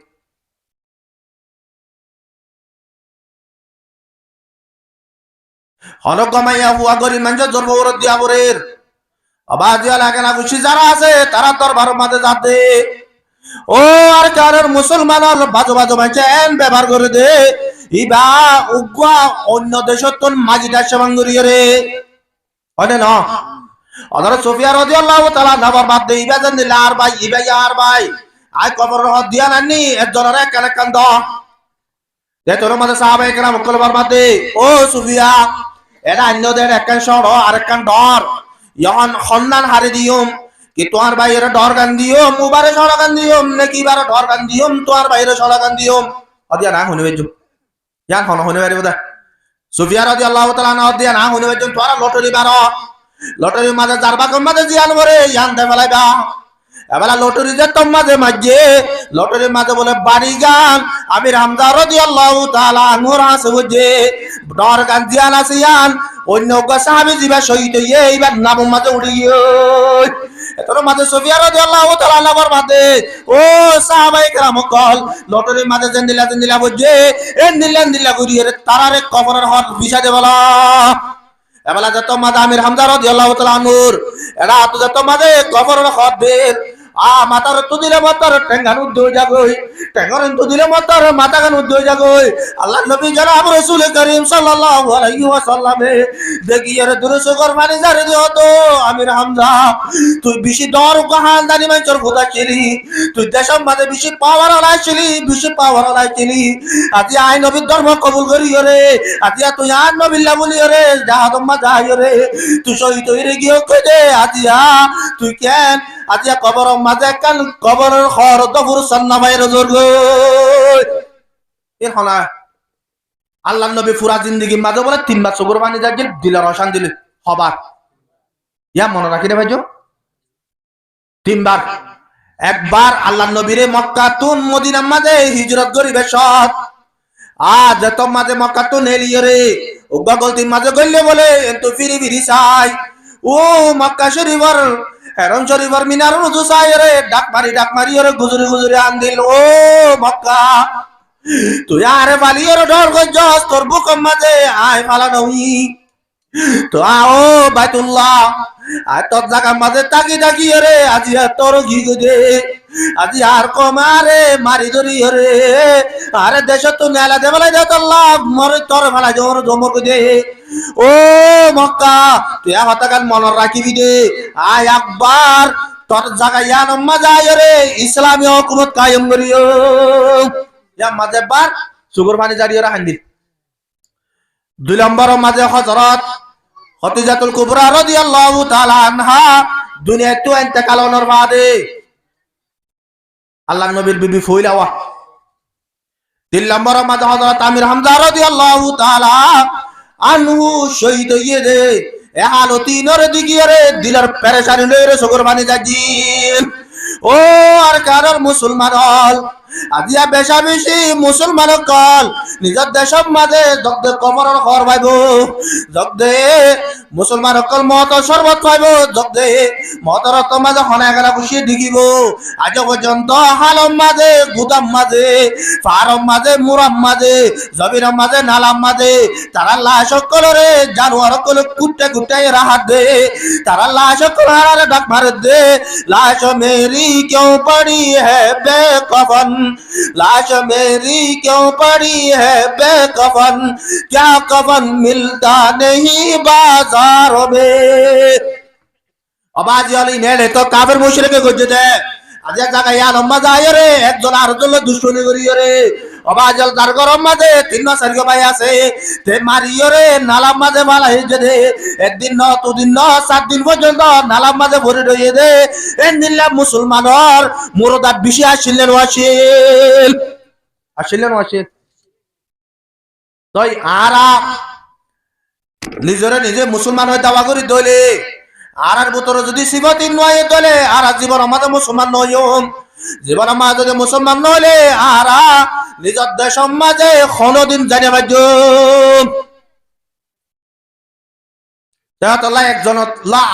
Speaker 1: হলক গমাইয়া হুয়া গরি মানজ জন্ম ওরত দিয়া বরের আবাজিয়া লাগে না খুশি যারা আছে তারা দরবার মাঝে যাতে ও আর কারণ মুসলমান বাজো বাজো মানছেন ব্যবহার করে দে ইবা উগ্রা অন্য দেশতন মাজিদা সেবাঙ্গুরিয়ে রে হয় না অদর সোফিয়া রাদিয়াল্লাহু তাআলা নবার বাদ দে ইবা জান দিলা আর ভাই ইবা আর ভাই আই কবর রহ দিয়া নানি একজনের কানে কান্দ দে তোর মাঝে সাহাবায়ে কেরাম মুকল বরবাদ দে ও সুফিয়া এরা অন্যদের একখান সর আর একখান ডর যখন সন্ধান হারে দিয়ম কি তোমার বাইরে ডর গান দিও মুবারে সরা গান দিয়ম নাকি বারে ডর গান দিয়ম তোমার বাইরে সরা গান দিয়ম অদিয়া না শুনে বেজু ইয়ান হন শুনে বাইরে বোধা সুফিয়া রাদিয়াল্লাহু তাআলা না অদিয়া না শুনে বেজু তোরা লটারি মাঝে জারবা কম মাঝে জিয়ান বরে ইয়ান দে ফেলাইবা এবেলা লটারি যে তোর মাঝে মাঝে লটারির মাঝে বলে বাড়ি গান আমির হামজা রাদিয়াল্লাহু তাআলা আনহুর আছে বুঝে ডর গান জিয়ান আছে ইয়ান অন্য সাহাবী জিবা শহীদ হইয়ে এইবার নাম মাঝে উড়ি তোর মাঝে সুফিয়া রাদিয়াল্লাহু তাআলা নাবার মাঝে ও সাহাবায়ে কেরাম কল লটারির মাঝে জেন্দিলা বুঝে এন্দিলা গুরিয়ে তারারে কবরের হক বিষা দে বলা এবেলা যত মাঝে আমির হামজা রাদিয়াল্লাহু তাআলা আনহুর এরা তো যত মাঝে কবরের হক বের মাতার তো দিলে মাতার টেঙ্গান উদ্যোগ যাগই টেঙ্গান তো দিলে মাতার মাথা গান উদ্যোগ যাগই আল্লাহ নবী জনাব রাসূল করিম সাল্লাল্লাহু আলাইহি ওয়াসাল্লামে দেখিয়ে দুরুদ কুরবানি জারি দিও তো আমির হামজা তুই বেশি দর গাহান দানি মাইচর খোদা ছিলি তুই দেশম মাঝে বেশি পাওয়ার আলাই ছিলি আজি আই নবীর ধর্ম কবুল করিও রে আজি তুই আর নবিল্লাহ বলিও রে জাহাদম্মা যাইও রে তুই শহীদ হইরে গিয়ে কইদে আজিয়া তুই কেন আজিয়া কবর মাঝে কান কবরের খর দফুর সন্না বাইরে জোর গই এর হলা আল্লাহ নবী পুরা জিন্দগির মাঝে বলে 3 বার চোখের পানি যাচ্ছিল, দিলের অশান দিলে হবার। ইয়া মনে রাখি রে ভাইজো, 3 বার। একবার আল্লাহ নবীরে মক্কা তুন মদিনার মাঝে হিজরত করিবে সৎ, আজ যত মাঝে মক্কা তুন এলিয়ে রে উগা গলতির মাঝে গইলে বলে এন্তু ফিরি ফিরি চাই ও মক্কা শরীফর হেরন শরীফর মিনার রুজু চাই রে ডাক মারি রে গুজরি গুজরি আন্দিল ও মক্কা তুই আরে পালিয়ে ডর গজ্জস তোর বুকম মাঝে আয় পালা নই তো আও বাইতুল্লাহ আর তোর জায়গা মাঝে তাকি তাকি রে আজি আর তোর ঘি দে আজি আর কমারে মারি ধরি রে আরে দেশ তো মেলা দে বলাই দে তোল্লাহ মরে তোর মেলা জোর জমর দে ও মক্কা তুই হতাকান মন রাখিবি দে আয় একবার তোর জায়গা ইয়ান মজা রে ইসলামী হুকুমত কায়েম করিও ইয়া মাঝে বার সুগর পানি জারিয়ে রাখান 2 নম্বর মাঝে হযরত খদিজাতুল কুবরা রাদিয়াল্লাহু তাআলা আনহা দুনিয়া তো ইন্তেকাল হওয়ার বাদে আল্লাহর নবীর বিবি ফইলাওয়া। 3 নম্বর মাঝে হযরত আমির হামজা রাদিয়াল্লাহু তাআলা আনহু শহীদ হইয়ে দে এ হালতি নরে দিগিয়ে রে দিলার পেরেশানি লইরে সগর বানি যাজিল ও আর কারর মুসলমান হল আজিয়া বেশা বেশি মুসলমান কল নিজের দেশের মাঝে জগদে কবরের ঘর পাইব জগদে মুসলমান কল মত শরবত পাইব জগদে মতর মাঝে হনা গেলা বসিয়ে দিগিব আজ পর্যন্ত হালম মাঝে গুদাম মাঝে ফারম মাঝে মুরাম মাঝে জবিরম মাঝে নালাম মাঝে তারা লাশ কলরে জানোয়ার কল কুটে কুটাই রাহাত দে তারা লাশ কলরে ডাক মার দে লাশ মেরি क्यों पड़ी है बेकफन लाश मेरी क्यों पड़ी है बेकफन क्या कफन मिलता नहीं बाजार में अबाजी अली नेले तो काफिर मुशरिक গজে দে আজ এক জায়গায় ইয়া লম্বা যায় রে একজন আরেকজন দুশমনি করি রে অবাজল তার গরম মাঝে 3 মাস আগে ভাই আছে তে মারিও রে নালাম মাঝে মালা হইছে দে একদিন ন দুদিন ন 7 দিন পর্যন্ত নালাম মাঝে ভরে রইয়ে দে এন্দিল্লা মুসলমানর মুরদা বেশি আসিলেন ওয়াসিল তাই আরা নিজরে নিজে মুসলমান হয়ে দাওয়া করি দইলে আর ভিতরে যদি সিবতি নয় দলে আর জীবন আমাদের মুসলমান নয় জীবন আমাদের মুসলমান নইলে আর নিজের দেশ মাঝে কোনদিন জানি বাজ্য তাহলে একজন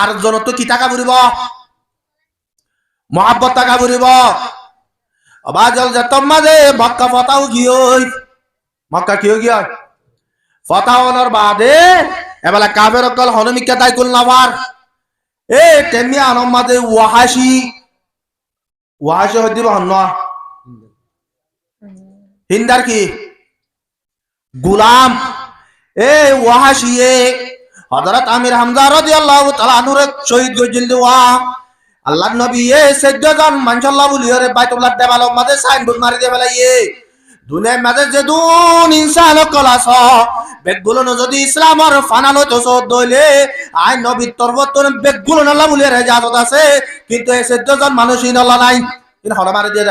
Speaker 1: আরেকজন তো কি টাকা বুড়িব মহাব্বত টাকা বুড়িব আবাজল যে তোর মাঝে মক্কা ফতাও গিয়ে মক্কা কিয় গিয়ে ফতাওয়ানোর বাদে এবেলা কাবের অকল হনমিকা তাই কুল নাবার এ তেমনি আনম মাঝে ওয়াহাসি হইতে হন হিন্দার কি গুলাম এ ওয়াহাসি হযরত আমির হামজা রাদিয়াল্লাহু তাআলা আনহুর শহীদ গজিল দেওয়া আল্লাহর নবী এ 14 জন মানশাল্লাহ বলিরে বাইতুল্লাহ দেওয়ালের মাঝে সাইনবোর্ড মারি দিয়ে ফেলাইয়ে দুনিয়ার মাঝে যে দুন ইনসান কলাস বেগগুলো যদি ইসলামের ফানাল হইতো দইলে আই নবীর তরবতর বেগগুলো আল্লাহ বলিরে ইজাজত আছে কিন্তু এই 14 জন মানুষই আল্লাহ নাই ইন হড় মারি দিয়ে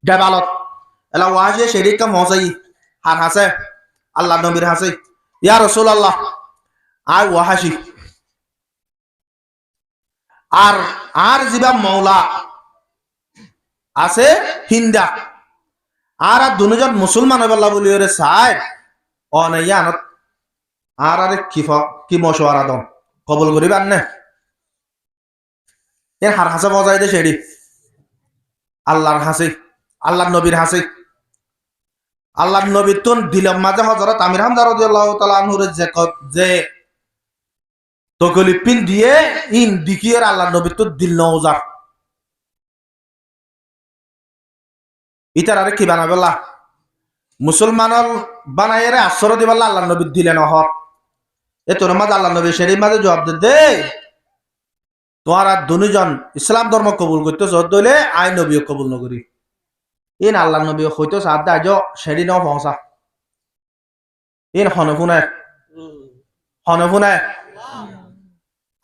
Speaker 1: দেওয়ালত এলা ওয়াজে শরীকা মজাই হার হাসে আল্লাহর নবীর হাসে ইয়া রাসূলুল্লাহ আই ওয়াহাসি আর জিবা মৌলা আছে হিন্দা আর দুজন মুসলমান বল্লা বলি ওরে চাই অনাইয়ানত আর আরে কি মশওয়ারা দম কবল করিবার নে এর হার হাসে বজাই দে সেডি আল্লাহর হাসি আল্লাহর নবীর হাসি আল্লাহর নবীর তুন দিলাম মাঝে হযরত আমির হামজা রাদিয়াল্লাহু তাআলা আনহুর যে তকলি পিন দিয়ে ইন দিকির আল্লাহর নবীর তো দিল নওজার ইতার আরে কি বানাবেলা মুসলমানর বানাইরে আসর দিবাল্লা আল্লাহর নবী দিলেন হক এ তোর মাঝে আল্লাহর নবী সেই মাঝে জবাব দে তোরা দুজন ইসলাম ধর্ম কবুল করতে জোর দইলে আই নবীও কবুল নকরি ইন আল্লাহর নবী হইতো সাদ আজ সেদি ন পৌঁছা ইন হনফুনায়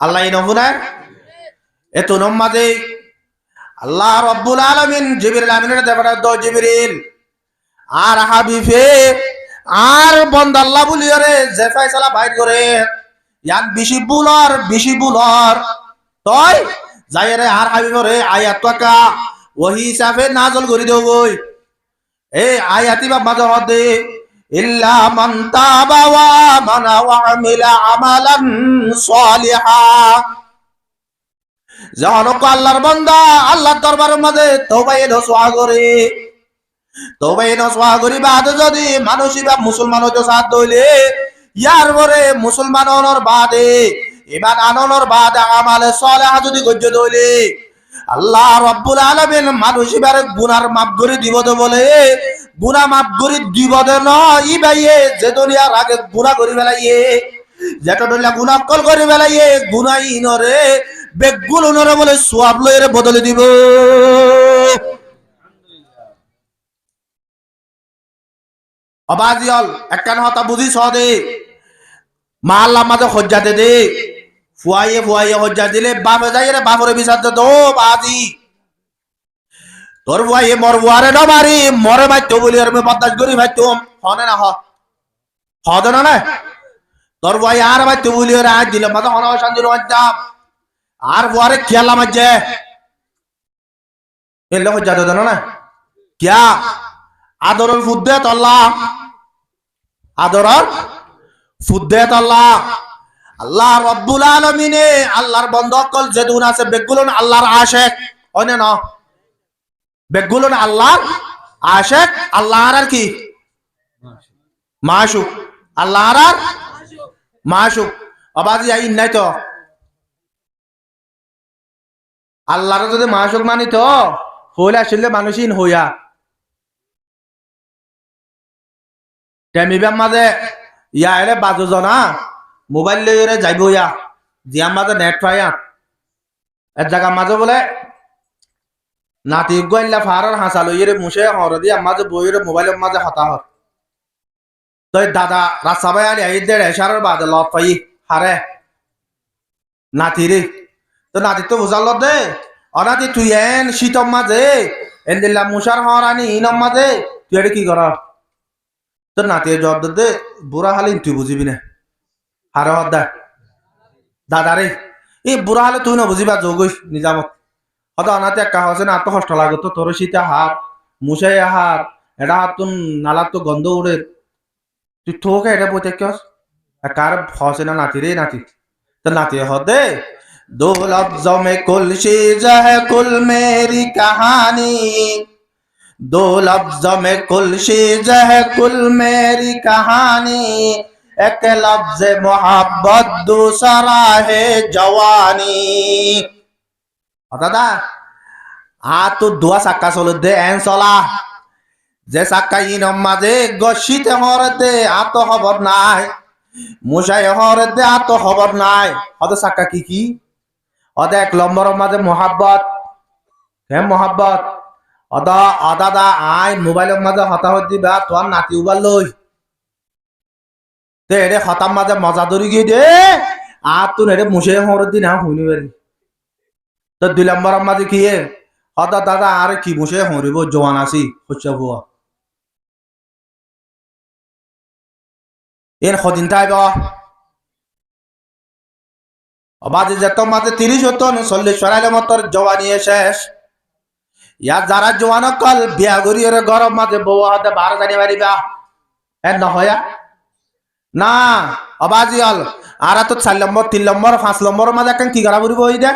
Speaker 1: আল্লাহ ইন হনফুনায় এ তোর মাঝে আল্লাহ রব্বুল আলামিন জিবরিল আমিনের দেবতা দ জিবরিল আর হাবিবে আর বন্ধ আল্লাহ বলিয়ারে যে ফয়সালা বাইর করে ইয়ান বেশি বুলর তই যাইরে আর হাবিবরে আয়াত টাকা ওহি হিসাবে নাজল করি দেও গই এই আয়াতি বা মাঝে হদে ইল্লা মান তাবা ওয়া মানা ওয়া আমিলা আমালান সালিহা জানো আল্লাহর বান্দা আল্লাহর দরবারের মাঝে তওবা এলো সোয়াগরে তবে নসওয়াগরি বাদ যদি মানুষই বা মুসলমান হইতে সাথ দইলে ইয়ার পরে মুসলমান হনর বাদে ইমান আননর বাদে আমালে সালেহা যদি গজ্জ দইলে আল্লাহ রাব্বুল আলামিন মানুষই বারে গুনার মাফ করে দিব তো বলে গুনাহ মাফ করে দিব দে ন ই ভাইয়ে যে দুনিয়ার আগে গুনাহ করি ফেলাইয়ে যেটা দলিয়া গুনাহ কল করি ফেলাইয়ে গুনাহ ইনরে বেগুল নরে বলে সওয়াব লইরে বদলে দিব অবাজিয়ল একখান হতা বুঝি সদে মা আল্লাহ মাঝে হজ্জা দে দে ফুয়াইয়ে হজ্জা দিলে বাপে যাই রে বাপরে বিচার দে দো বাজি তোর ফুয়াইয়ে মর বুয়ারে ন মারি মরে ভাইতো বলি আর বদাস করি ভাইতো হনে না হদে না না তোর ফুয়াইয়ে আর ভাইতো বলি আর আজ দিলে মাঝে হনা শান্তি রঞ্জাম আর বুয়ারে খেলা মাঝে এলে হজ্জা দে না কিয়া আদরল ফুদ্দে তল্লা আদরল ফুদ্দে তল্লা আল্লাহ রব্বুল আলামিনে আল্লাহর বন্ধকল যেদুন আছে বেগুলন আল্লাহর আশিক অনে না বেগুলন আল্লাহর আশিক আল্লাহর আর কি মাশুক আল্লাহর আর মাশুক আবাজি আই নাই তো আল্লাহর যদি মাশুক মানি তো হইলে আসলে মানুষই হইয়া টেমিবাম মাঝে ইয়া এলে বাজু জনা মোবাইল লইরে যাইব ইয়া জিয়ার মাঝে নেট পাইয়া এক জায়গা মাঝে বলে নাতি গইলা ফারার হাসা লইরে মুছে হর দিয়া মাঝে বইরে মোবাইলের মাঝে হতা হর তই দাদা রাস্তা বাই আলি আই দে এশারের বাদে লত পাই হারে নাতি রে তো নাতি তো বুঝাল দে অনাতি তুই এন শীতম মাঝে এন দিল্লা মুসার হরানি ইনম মাঝে তুই এটা কি কর তোর নাতিয়ে জবাব দে বুড়া হালে তুই বুঝিবি না হারে হদ দাদা রে এই বুড়া হালে তুই না বুঝিবা যোগইস নিজামত হয়তো অনাতে একা হসে না এত কষ্ট লাগে তো তোর শীতে হাত মুসাই হাত এটা হাত তো নালার তো গন্ধ উড়ে তুই থোকে এটা বইতে কেস কার হসে না নাতি রে নাতি তোর নাতি হদ দে दो लफ्जों में कुल चीज है कुल मेरी कहानी दो लफ्जों में कुल चीज है कुल मेरी कहानी एक लफ्ज मोहब्बत दूसरा है जवानी दादा आ तो दुआ साक्का चलो दे एन चला যে সাক্কা ইনম মাঝে গসিতে হরতে আত খবর নাই মুসাই হরতে আত খবর নাই অত সাক্কা কি অদা এক নম্বরের মাঝে মোহাব্বত হ্যাঁ মোহাব্বত অদা অদাদা আই মোবাইলের মাঝে হতাহত দিবা তোর নাতি উবার লই তে এরে হতাম মাঝে মজা ধরি গিয়ে দে আর তুই এরে মুসে হর দিন শুনি পারি তো 2 নম্বরের মাঝে কি অদা দাদা আর কি মুসে হরিব জোয়ান আছি হচ্ছে ভুয়া এর সদিন তাইব অবাধে যেত মাঝে 30 হতো 40 সরাইলে মতর জওয়ানি শেষ ইয়ার যারা জওয়ান কল বিয়া গরিয়ের গরম মাঝে বউ হাতে 12 জানি পারিবা এর নহয়া না অবাজি হল আর তো 4 নম্বর 3 নম্বর 5 নম্বর মাঝে এখন কি করা পড়িব হই দে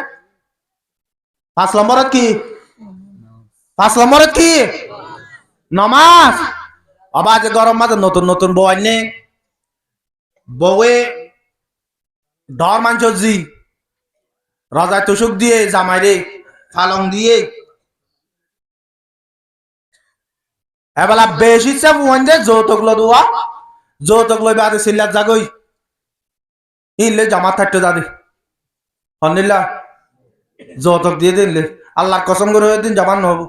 Speaker 1: 5 নম্বরত কি 5 নম্বরত কি নামাজ অবাজে গরম মাঝে নতুন নতুন বউ আইনে বউয়ে ডর মানছি রাজা তুষুক দিয়ে জামাই রে ফালং দিয়ে এবেলা বেশি চাপ ওয়ান যৌতুক লদুয়া যৌতুক লইবে আর সিল্লার জাগই ইনলে জামা থাকতে দাদি হনিল্লা যৌতুক দিয়ে দিনলে আল্লাহর কসম করে দিন জামা নহব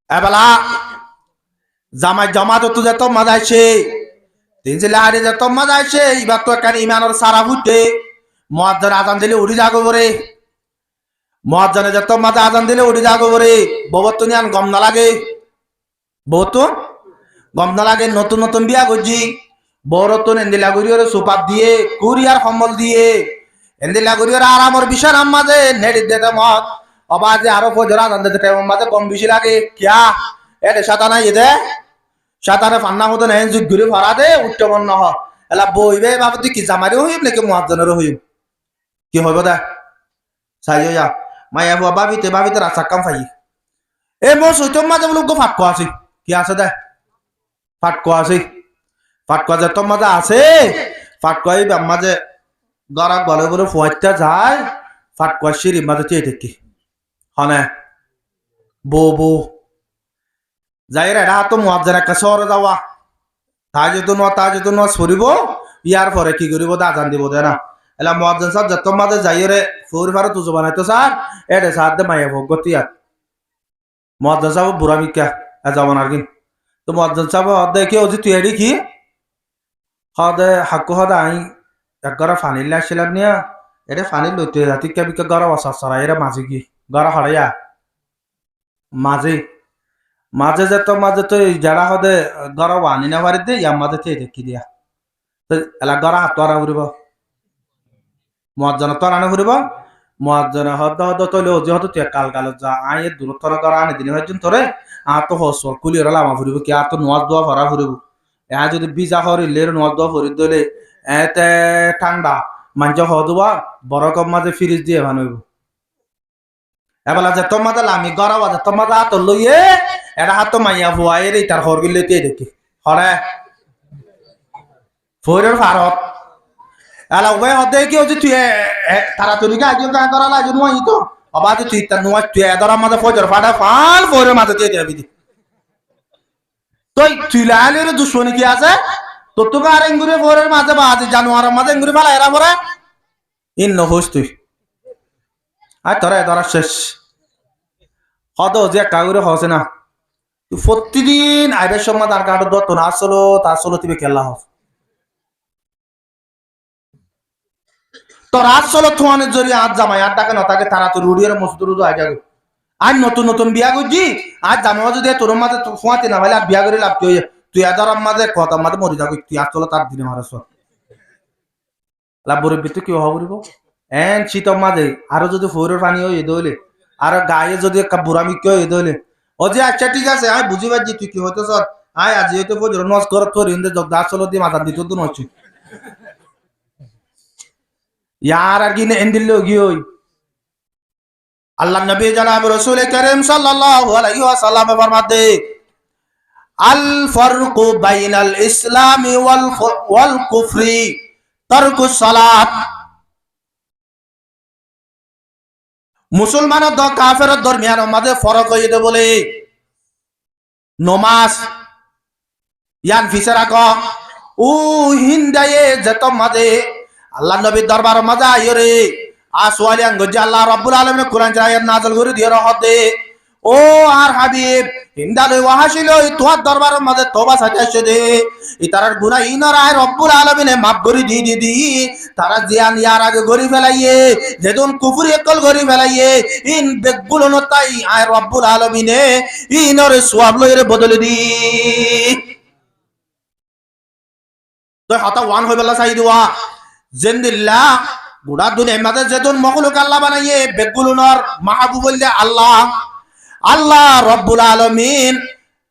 Speaker 1: এবেলা জামাই জমা তো যেত মজা আসে 3 জেলা হারে যেত মজা আসে এবার তো এখানে ইমানের সারা ফুটে মুয়াজ্জিন আজান দিলে উড়ি যাগো বরে মুয়াজ্জিনে যেত মজা আজান দিলে উড়ি যাগো বরে ববত নিয়ান গম না লাগে বহুত গম না লাগে নতুন নতুন বিয়া করছি বড় তো এন্দিলা করিওর সুপাত দিয়ে কুরিয়ার সম্বল দিয়ে এন্দিলা করিওর আরামর বিষয় মাঝে নেড়ি দিতে মত অবাজে আরো ফজরা জানতে টাইম মাঝে কম বেশি লাগে কিয়া এতে সাতা নাই এদে সাতারে ফান্না মতো নেন যুগ ঘুরে ফরা দে উচ্চমন নহ এলা বইবে বাবদি কি জামারিও হইব নাকি মুয়াজ্জনেরও হইব কি হইব দে চাইও যা মায়া বুয়া ভাবিতে রাস্তা কাম ফাই এ মোর সৈতম মাঝে বলুক ফাটকো আছে কি আছে দে ফাটকো আছে ফাটকো যে তোর মাঝে আছে ফাটকো এই মাঝে গড়া গলে বলে ফুয়াইতে যায় ফাটকো সিঁড়ি মাঝে চেয়ে দেখি হনে বউ যাই রে এটা তো মুয়াজ্জেন একটা শহরে যাওয়া তাই যদি ন সরিব ইয়ার পরে কি করিব দাজান দিব দে না এলা মুয়াজ্জেন সাহেব যত মাঝে যাই রে ফুরি ফারে তুজো বানাইতো স্যার এডে সার দে মাইয়া ভোগ গতি আর মুয়াজ্জেন সাহেব বুড়া মিকা এ যাবান আর কি তো মুয়াজ্জেন সাহেব হদে কি ওজি তুই এডি কি হদে হাক্কু হদে আই এক গড়া ফানি লাগছিলাম নিয়া এটা ফানি লইতে রাতি কে বিকে গড়া ওয়াসা সরা এরা মাঝে কি গড়া হড়াইয়া মাঝে যে তো মাঝে তো যারা হদে গড়া ওয়ানি না পারি দে ইয়ার মাঝে তে দেখি দিয়া তো এলা গড়া হাত আরা ঘুরিব মুয়াজ্জেন তো আনা ঘুরিব মুয়াজ্জেন হদ তলে ওজি হদ তুই কাল যা আই এ দূরত্ব গড়া আনি দিন হইজন তোরে আ তো হসল কুলি রা লামা ঘুরিব কি আ তো নোয়াজ দোয়া ভরা ঘুরিব এ যদি বিজা হরি লের নোয়াজ দোয়া ভরি দলে এতে ঠান্ডা মাঞ্জ হদুয়া বড় কম মাঝে ফ্রিজ দিয়ে বানাইব এবেলা যে তোমাদের লামি গড়া বাজে তোমাদের হাত লইয়ে এটা হাত মাইয়া ভুয়াই রে তার হর গিলে তে দেখি হরে ফোরের ফারত এলা উভয় হদে কি হচ্ছে তুই তাড়াতাড়ি কে আগে কাজ করা লাগে নয় তো অবাধ তুই তার নয় তুই এদর মাঝে ফজর ফাটা ফাল ফোরের মাঝে দিয়ে দেবি তুই লাইলের দুশ্মনী কি আছে তোর তো আর এঙ্গুরে ফোরের মাঝে বাজে জানোয়ারের মাঝে এঙ্গুরে ফালা এরা পরে ইন নহস তুই আর তোরা এদরা শেষ হদ যে কাগরে হসে না তুই প্রতিদিন আইবের সময় তার কাটো দত না আসলো তার চলো তুমি খেলা হস তোর আজ চলো থোয়ানের জড়িয়ে আজ জামাই আর তাকে নতাকে তারা তোর উড়িয়ে মসুদুর আই যাবে আজ নতুন বিয়া করছি আজ জামাই যদি তোর মাঝে ফোয়াতে না ভাইলে আর বিয়া করে লাভ তুই এদর মাঝে কথা মাঝে মরি যাবি তুই আজ চলো তার দিনে মারাস লাভ বরিবি তুই কি হবরিব এন শীতর মাঝে আরো যদি ফোরের পানি হয়ে দইলে আর গায়ে যদি একটা বুড়া মিক্কি হয়ে দইলে ও যে আচ্ছা ঠিক আছে আমি বুঝি পারছি তুই কি হইতো স্যার আয় আজ হইতে ফজর নজ করত তোর হিন্দে দাস চলো দিয়ে মাথা দিত তো নচ্ছি ইয়ার আর কি এন্দিল গিয়ে ওই আল্লাহ নবী জনাব রাসূল করিম সাল্লাল্লাহু আলাইহি ওয়াসাল্লাম ফরমাতে আল ফারকু বাইনাল ইসলামি ওয়াল কুফরি তারকুস সালাত মুসলমান দ কাফের দরমিয়ান মাঝে ফরক হইতে বলে নমাজ ইয়ান ফিসেরা ক ও হিন্দায়ে যত মাঝে আল্লাহ নবীর দরবার মাঝে আইরে আসওয়ালি আঙ্গজি আল্লাহ রাব্বুল আলামিন কোরআন আয়াত নাযিল করে দিয়ে রহতে ও আর হাবিব হিন্দালে ওয়াহাসিলই তোর দরবার মাঝে তওবা সাজাইছে দে ইতারার গুনাহ ইনার আয় রব্বুল আলামিনে মাফ করে দি তারা জিয়ান ইয়ার আগে গরি ফেলাইয়ে যেদন কুফরি একল গরি ফেলাইয়ে ইন বেগুলো নতাই আয় রব্বুল আলামিনে ইনরে সওয়াব লইরে বদলে দি তো হাতা ওয়ান হইবেলা চাই দিওয়া জিন্দিল্লাহ গোটা দুনিয়ার মাঝে যেদন মখলুক আল্লাহ বানাইয়ে বেগুলোর মাহবুব বললে আল্লাহ রব্বুল আলামিন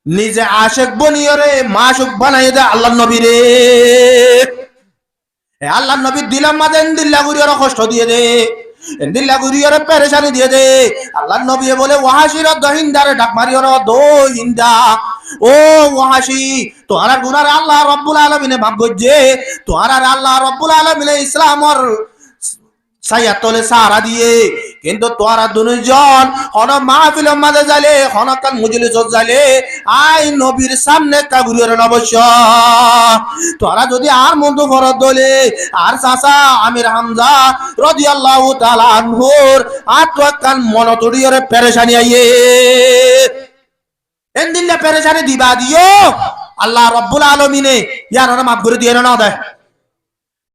Speaker 1: নিজে আশেক বনিয়রে মাশুক বানাই দে আল্লাহ নবী রে আল্লাহ নবী দিলাম মাঝে দিল্লা গুরিয়র কষ্ট দিয়ে দে দিল্লা গুরিয়র পেরেশানি দিয়ে দে আল্লাহ নবী বলে ওয়াহাসির দহিন্দারে ডাক মারিয়র দো হিন্দা ও ওয়াহাসি তোহার গুনার আল্লাহ রব্বুল আলামিনে মাফ করছে তোহার আল্লাহ রব্বুল আলামিনে ইসলামর সাইয়াতলে সারা দিয়ে কিন্তু তোরা দুজন হন মাহফিলের মাঝে যাইলে হনকান মুজলিস যাইলে আই নবীর সামনে কাগুরের অবশ্য তোরা যদি আর মন্দ ফরত দলে আর চাচা আমির হামজা রাদিয়াল্লাহু তাআলা আনহুর আত্মকান মনতড়িয়রে পেরেশানি আইয়ে এন্দিল্লা পেরেশানি দিবা দিও আল্লাহ রাব্বুল আলামিনে ইয়ার মাফ করে দিয়ে না দেয়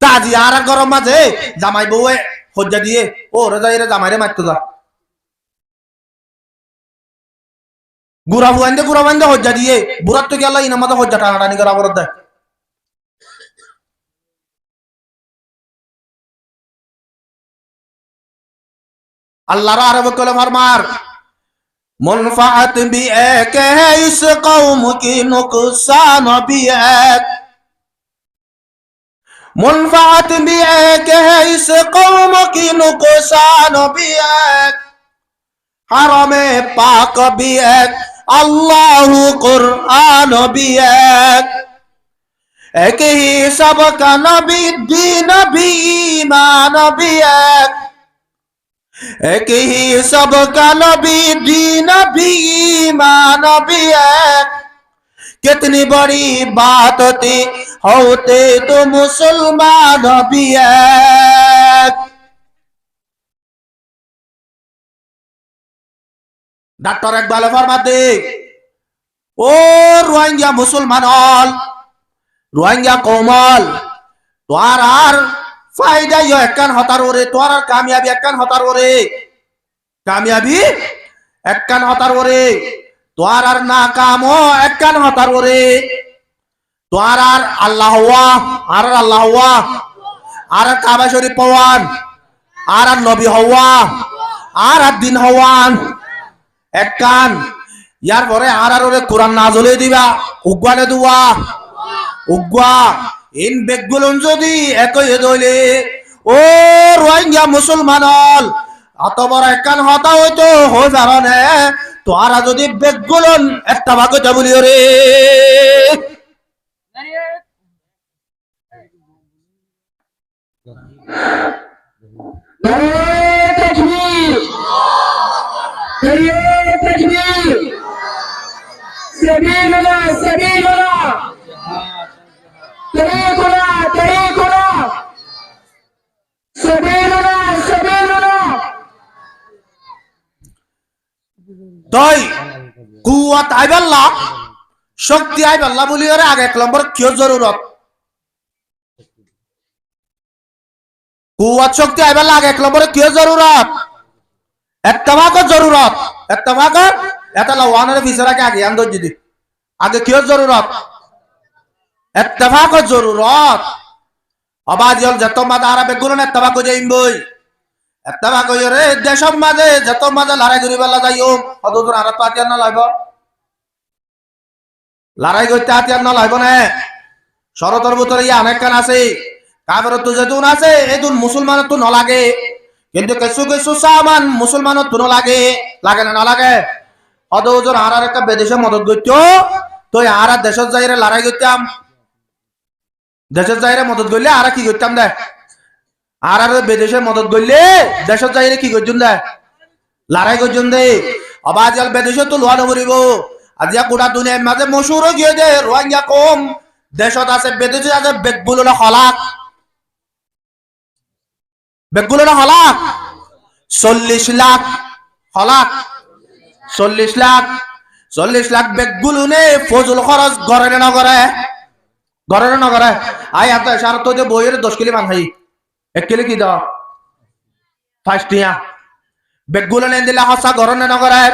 Speaker 1: তাজি আর গরম মাঝে জামাই বউয়ে হজ্জা দিয়ে ও রাজা এরা জামাইরে মারতো যা গুড়া ফুয়াইন্দে হজ্জা দিয়ে বুড়ার তো গেল ইনামাতে হজ্জা টানাটানি করা বরদ দেয় আল্লাহর আরব কলে ফরমার मुनफ़अत भी एक है इस कौम की नुकसान भी एक मुनफ़अत भी एक है इस कौम की नुकसान भी एक हरम पाक भी एक अल्लाह कुरान भी एक ही सबका नबी दीन भी ईमान भी एक ही सबका नबी दीन भी ईमान भी है कितनी बड़ी बात थी होते तो मुसलमान भी है डॉक्टर इकबाल फरमाते ओ रोहिंग्या मुसलमान रोहिंग्या कोमल द्वारार फायदा यो एकन हतार ओरे तोर कामयाबी एकन हतार ओरे कामयाबी एकन हतार ओरे तोर আর নাকামও একন হতার ওরে তোর আর আল্লাহ ওয়া আর কাবা শরীফ পাওয়ান আর নবী হওয়া আর দিন হওয়ান একন ইয়ার পরে আর ওরে কোরআন নাজলে দিবা উগবানে দুয়া উগবা ইন বেগুলন যদি একই দইলে ও রোহিঙ্গা মুসলমান অত বড় একখান হতা হইতো হই পারনে তোরা যদি বেগুলন একটা ভাগ হইতে বলি রে তাই কুয়াত আইবাল্লাহ শক্তি আইবাল্লাহ বলি ওরে আগে এক নম্বর কিয় জরুরত কুয়াত শক্তি আইবাল্লাহ আগে এক নম্বরে কিয় জরুরত ইত্তেফাকত জরুরত ইত্তেফাকত এটা লাওয়ানের বিচারাকে আগে আন্দর যদি আগে কিয় জরুরত ইত্তেফাকত জরুরত অবাজিল যত মাদা আরবে গুণনে ইত্তেফাক যাইম বই ইত্তেফাক রে দেশম মাঝে যত মাঝে লড়াই করিবাল্লা যাইও অদুর আর পাতিয়ার না লাইব লড়াই করতে হাতিয়ার না লাইব না শরতর ভিতরে ইয়া অনেক কান আছে কাবের তো যেতুন আছে এদুন মুসলমানের তো নলাগে কিন্তু কিছু কিছু সামান মুসলমানের তো লাগে লাগে না লাগে অদুর আর একটা বিদেশে মদত করতো তো আর দেশের যাইরে লড়াই করতাম দেশের যাইরে মদত করলে আর কি করতাম দে আর বিদেশে মদত করলে দেশের যাইরে কি করছুন দে লড়াই করছুন দে অবাজাল বিদেশে তো লোয়া নবরিব আজিয়া গোটা দুনিয়ার মাঝে মশুর গিয়ে দে রোহিঙ্গা কম দেশত আছে বিদেশে আছে বেগগুলো হলাক বেগগুলো হলাক 40 লাখ হলাক 40 লাখ বেগগুলো নে ফজল খরচ গড়ে না করে আই এত সার তো যে বইয়ের 10 কিলো মান খাই 1 কিলো কি দাও ফাস্টিয়া বেগগুলো নে দিলা হসা গরনে না করে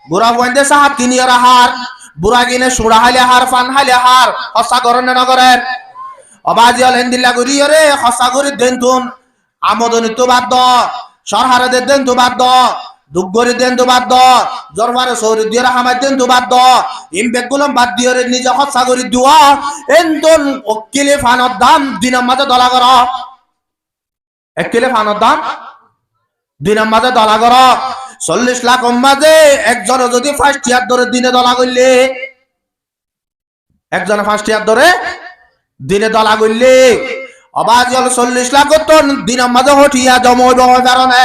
Speaker 1: বুড়া বন্ধে সাহাব কিনি আর হার বুড়া কিনে সুড়া হালে হার ফান হালে হার হসা গরনে না করে অবাজি হলেন দিলা গুরি রে হসা গুরি দেন তুন আমদনি তো বাদ দ সরহারে দেন তো বাদ দ দুগরি দেন তো বাদ দ জরবারে সৌরি দিয়ে হামাই দেন তো বাদ দ ইম বেগগুলো বাদ দিয়ে রে নিজে হসা গুরি দুয়া এনতন ওকিলে ফানর দাম দিনের মাঝে দলা কর 1 কিলো ফানর দাম দিনের মাঝে দলা কর 40 লাখ মাঝে একজন যদি ফার্স্ট ইয়ার ধরে দিনে দলা করলে একজন ফার্স্ট ইয়ার ধরে দিনে দলা করলে অবাজ 40 লাখ তো দিনের মাঝে হটিয়া জমইব কারণে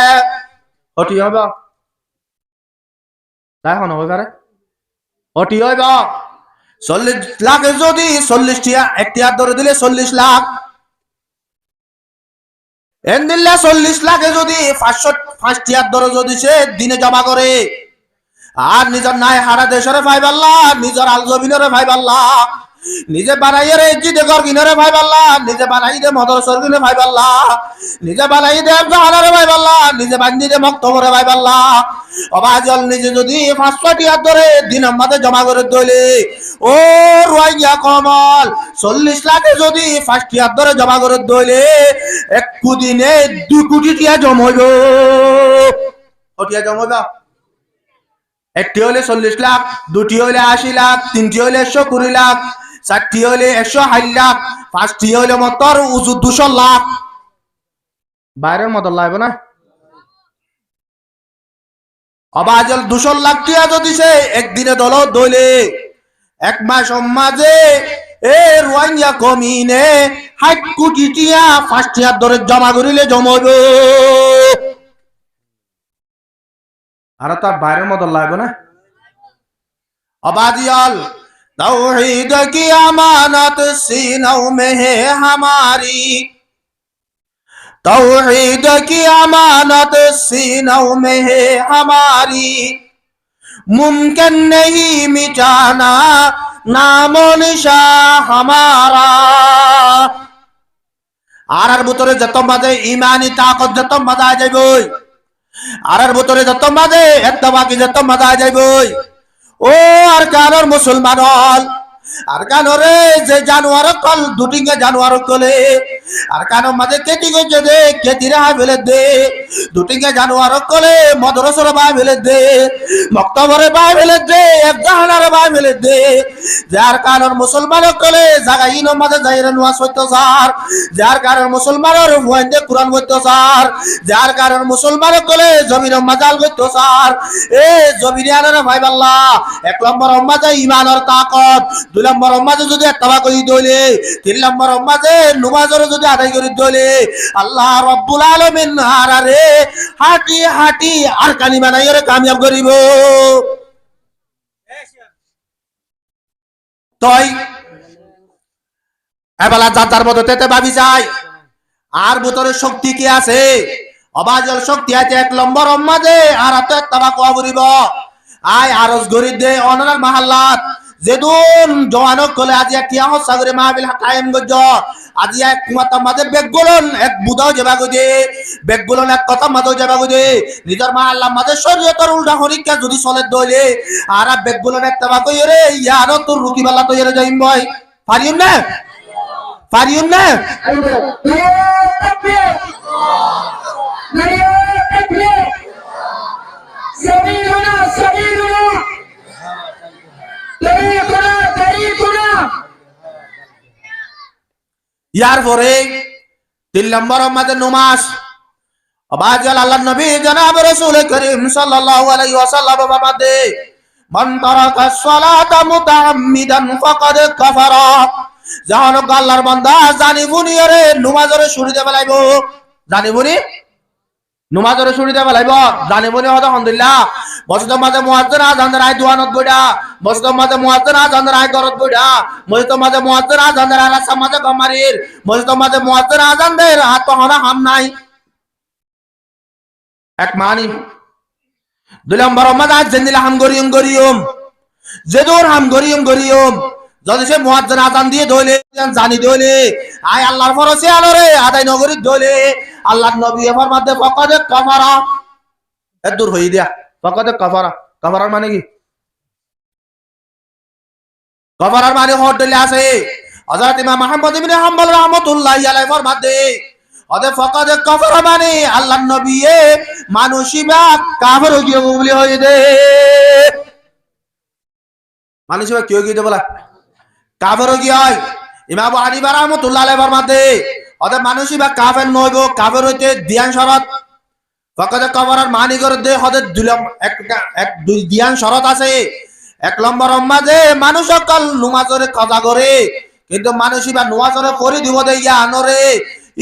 Speaker 1: হটি হইব তাই হন হই পারে হটি হইব 40 লাখ যদি 40 টিয়া একটিয়ার ধরে দিলে 40 লাখ এন্দিল্লা 40 লাখে যদি 500 টিয়ার ধরে যদি সে দিনে জমা করে আর নিজের নাই হারা দেশরে ভাই আল্লাহ নিজের আল জমিনরে ভাই আল্লাহ নিজে বানাইয়ে রে জিদে ঘর কিনারে ভাই পাল্লা নিজে বানাই দে মদরসর কিনে ভাই পাল্লা নিজে বানাই দে জাহানারে ভাই পাল্লা নিজে বান্ধি দে মক্তবরে ভাই পাল্লা অবাজল নিজে যদি 500 টিয়া ধরে দিন আমাদের জমা করে দইলে ও রোয়াইয়া কমল 40 লাখে যদি 5 টিয়া ধরে জমা করে দইলে এক দিনে 2 কোটি টিয়া জমাইব টিয়া জমাইব একটি হলে 40 লাখ, দুটি হলে 80 লাখ, তিনটি হলে 120 লাখ, চারটি হলে 160 লাখ, পাঁচটি হলে মতর উজু 200 লাখ। বাইরের মত লাগবে না অবাজল 200 লাখ টিয়া যদি সে একদিনে দল দইলে এক মাস মাঝে এ রোয়াইয়া কমিনে 60 কোটি টিয়া 5 টিয়া ধরে জমা করিলে জমাইব আর তার বাইরের মত লাগবে না अबादियाल तौहीद की अमानत सीनों में है हमारी तौहीद की अमानत सीनों में है हमारी मुमकिन नहीं मिटाना नामो निशा हमारा आर बुतरे जतो मदे ईमानी ताकत जतो मजा आ जाइबोय आर बुतरे जतो मदे एत्तबा की जतो मजा आ जाइबोय ও আর কানোর মুসলমান হল আর কানোরে যে জানোয়ার কল দুটিঙ্গে জানোয়ার কলে আর কানো মাঝে কেটি গেছে দে কেটিরে হাই ফেলে দে দুটিঙ্গে জানোয়ার কলে মদরসর বাই ফেলে দে মক্তবরে বাই ফেলে দে এক জাহানারে বাই ফেলে দে যার কানোর মুসলমান কলে জাগাইন মাঝে যাইরে নোয়া সত্যসার যার কারণ মুসলমানের ওয়াইন্দে কুরআন সত্যসার যার কারণ মুসলমান কলে জমিন মাজাল সত্যসার এ জমিনে আনারে ভাই আল্লাহ এক নম্বর মাঝে ঈমানের তাকত দুই নম্বর মাঝে যদি তাওবা করি দইলে তিন নম্বর মাঝে নামাজের যদি আদায় করি দইলে আল্লাহ রাব্বুল আলামিন আরারে হাঁটি হাঁটি আর কানি বানাইরে কামিয়াব করিব তাই এবেলা যার মতো তেতে ভাবি যায় আর ভিতরে শক্তি কি আছে অবাজল শক্তি আছে এক নম্বর মাঝে আর তো তাওবা কোয়া করিব আয় আরজ গরি দে অনার মাহাল্লাত যেদুন জওয়ানক কলে আজি কিয়া সাগরে মাহবিল কায়েম গজ আজি এক কুমাতা মাঝে বেগগুলন এক বুদাও যাবা গদে বেগগুলন এক কথা মাঝে যাবা গদে নিজের মাহাল্লা মাঝে শরীয়তের উল্টা হরিকা যদি চলে দইলে আর বেগগুলন এক তাবা কইরে ইয়ারো তোর রুকি বালা তো এরে যাইম ভাই পারিম না পারিম না ইয়ার পরে 3 নম্বর মাঝে নামাজ আবাজাল আল্লাহর নবী জনাব রাসূল করিম সাল্লাল্লাহু আলাইহি ওয়াসাল্লাম বাবাদে মান তারাকা সালাতা মুতাআম্মিদান ফাকাদ কাফারা জানো আল্লাহর বান্দা জানি বুনি রে নামাজের শুরু দেবা লাইব জানি বুনি নামাজের শুরু দেবা লাইব জানি বুনি হদা আলহামদুলিল্লাহ মসজিদের মাঝে মুয়াজ্জিন আযান দেয় দুয়ানত বইডা মসজিদের মাঝে মুয়াজ্জিন আযান দেয় গরত বইডা মসজিদের মাঝে মুয়াজ্জিন আযান দেয় রাসা মাঝে গমারির মসজিদের মাঝে মুয়াজ্জিন আযান দেয় হাত হনা হাম নাই এক মানি দুই নম্বর মাঝে জেন্দিলা হাম গরিয়ম যেদুর হাম গরিয়ম যদি সে মুয়াজ্জিন আযান দিয়ে দইলে জানি দইলে আয় আল্লাহর ফরজে আলোরে আদায় নগরী দইলে আল্লাহর নবী ফরমাতে ফাকাদ কাফারা এত দূর হই দিয়া ফাকাদ কাফারা কাফারার মানে কি কাফারার মানে হদলে আছে হযরত ইমাম আহমদ ইবনে হাম্বল রাহমাতুল্লাহি আলাইহি ফরমাতে ওদে ফাকাদ কাফারা মানে আল্লাহর নবী মানুষিবা কাফের হয়ে গিয়ে বলে হই দে মানুষিবা কি হয়ে গিয়ে বলা কাফের হয়ে গিয়ে হয় ইমাম আবু হানিফা রাহমাতুল্লাহি আলাইহি ফরমাতে ওদে মানুষিবা কাফের নইব কাফের হইতে দিয়ান শরত ফাকাদ কাফারার মানি করে দে হদে দুলম এক দুই দিয়ান শরত আছে এক নম্বর মাঝে মানুষ সকল নামাজের কাজা করে কিন্তু মানুষিবা নামাজের পরি দিব দে ইয়া আনরে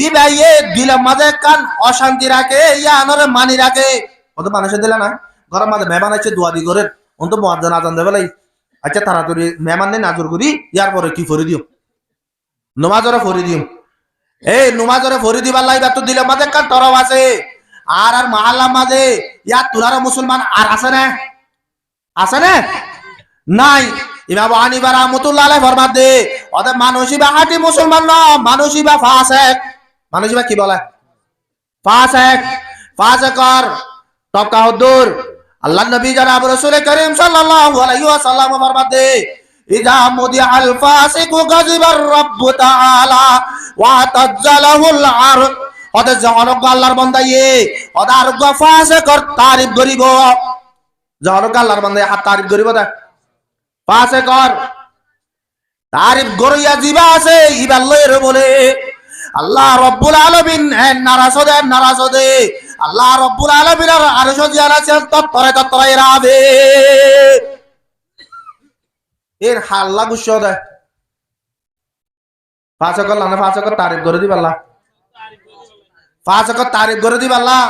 Speaker 1: ই ভাইয়ে দিলাম মাঝে কান অশান্তি রাখে ইয়া আনরে মানি রাখে ওদে মানুষে দিলা না ঘরের মাঝে মেহমান আছে দোয়া দি করে অন তো মুয়াজ্জিন আযান দেবে লাই আচ্ছা তাড়াতাড়ি মেহমান নেই নাজর করি ইয়ার পরে কি ফরি দিও নামাজের ফরি দিও এই নামাজের ফরি দিবার লাইবা তো দিলাম মাঝে কান তরব আছে আর আর মহল্লা মাঝে ইয়া তুলার মুসলমান আর আছে না নাই ইমাম আবু হানিফা রাহমাতুল্লাহ আলাইহি ফরমান দে ওদের মানুষই বা হাঁটি মুসলমান না, মানুষই বা ফাসিক। মানুষই বা কি বলে? ফাসিক। ফাসিকর তবকা হুদুর আল্লাহ নবী জনাব রাসূল করিম সাল্লাল্লাহু আলাইহি ওয়াসাল্লাম ফরমান দে ইযা মুদিআল ফাসিকু গাযিবার রাব্বু তাআলা ওয়া তাজ্জালাহুল আর ওদের জনক আল্লাহর বান্দা ওদার ফাসিকর তারিফ করিব। জনক আল্লাহর বান্দা হাত তারিফ করিব দে ফাসিকর তারিফ গরিয়া জিবা আছে ইবার লয়ের বলে আল্লাহ রব্বুল আলামিন নারাজ হদে আল্লাহ রব্বুল আলামিনের আরশ জিয়ার আছে তত্তরে রাবে এর হাল্লা গুছো দে ফাসিকর লানা ফাসিকর তারিফ করে দিবা আল্লাহ ফাসিকর তারিফ করে দিবা আল্লাহ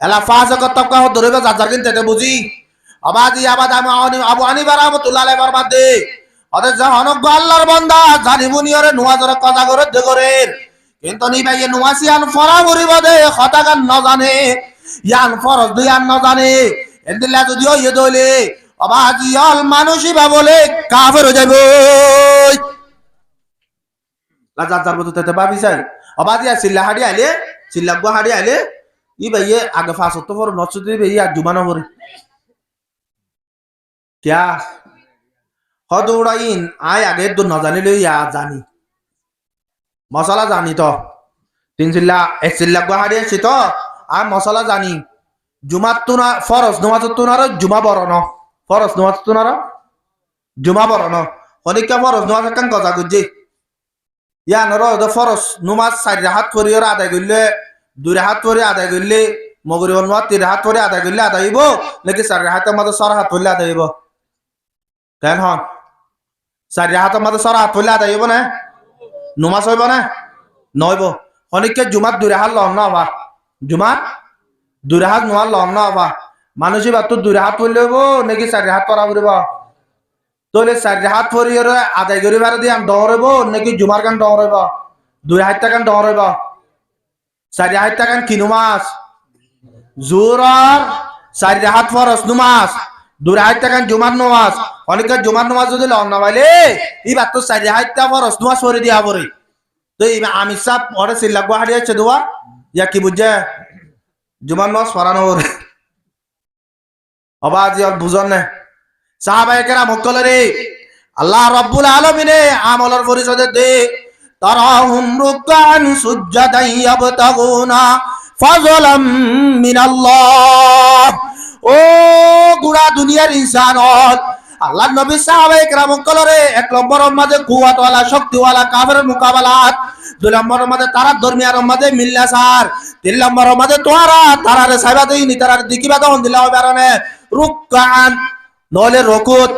Speaker 1: এলা ফাসিকর তবকা ধরিবে যার কিনতে বুঝি আবাদি আবাদ আবু হানিফা রাহমাতুল্লাহ আলাইহি ফরমান দে ওদের জাহানক আল্লাহর বান্দা জানিবুনিয়রে নুয়াজরে কথা করে দে করে কিন্তু নিবাইয়ে নুয়াসিয়ান ফরা করিব দে খতাগান ন জানে ইয়ান ফরজ দুয়ান ন জানে এদিলা যদিও ইয়ে দইলে আবাদি আল মানুষই বা বলে কাফের হয়ে যাবে লাজার জার বলতে ভাবি চাই আবাদি সিল্লা হাড়ি আইলে সিল্লাগো হাড়ি আইলে ই ভাইয়ে আগে ফাসত ফর নচুদি ভাইয়া জুমানো করে क्या হদৌড়াইন আয় আগে তো না জানিলে ইয়া জানি মশলা জানি তো তিন চিল্লা এক চিল্লা গুয়াহাটি আছি তো আর মশলা জানি জুমাত তুনা ফরজ নমাজ তুনার জুমা বড় ন ফরজ নমাজ তুনার জুমা বড় ন হনিকা ফরজ নমাজ কান কথা গুজি ইয়া নর ফরজ নমাজ 4 হাত পরিয়র আদায় করলে 2 হাত পরে আদায় করলে মগরি হনওয়া 3 হাত পরে আদায় করলে আদায় হইব নাকি 4 হাতের মধ্যে 4 হাত পড়লে আদায় হইব কেন হন 4 হাতের মধ্যে 4 হাত পড়লে আদায় হইব না নমাজ হইব না নইব হনিকে জুমাত 2 হাত লন না বা জুমাত 2 হাত নোয়ার লন না বা মানুষই বা তো 2 হাত পড়লে হইব নাকি 4 হাত পড়া পড়িব তোলে 4 হাত পরিয়র আদায় করিবার দিয়ে আম দৌড়াইব নাকি জুমার গান দৌড়াইব 2 হাত টাকান দৌড়াইব 4 হাত টাকান কি নমাজ জোরার 4 হাত ফরজ নমাজ 2 হাত টাকান জুমার নমাজ অনেক জুমার নমাজ যদি লন না পাইলে এবার তো 4 হাত টা ফরজ নমাজ পড়ে দিয়া পড়ে তো আমি সব ওরে সিল্লা গুয়াহাটি আছে দোয়া ইয়া কি বুঝে জুমার নমাজ পড়ানো ওরে আবাজি আর বুঝন না সাহাবায়ে কেরাম মক্কলরে আল্লাহ রাব্বুল আলামিনে আমলের পরিচয় দে তারাহুম রুকান সুজদান ইয়াবতাগুনা ফাজলাম মিনাল্লাহ ও গুড়া দুনিয়ার ইনসান আল্লাহ নবী সাহাবায়ে কেরাম কলরে 1 নম্বরের মধ্যে কুওয়াতওয়ালা শক্তিওয়ালা কাফেরের মুকাবালাত 2 নম্বরের মধ্যে তারা ধর্মীয় মধ্যে মিল্লাসার 3 নম্বরের মধ্যে তারারে সাইবাদেই নি তারার দিকিবা দহন দিলা হবে কারণে রুকআন নলে রকুত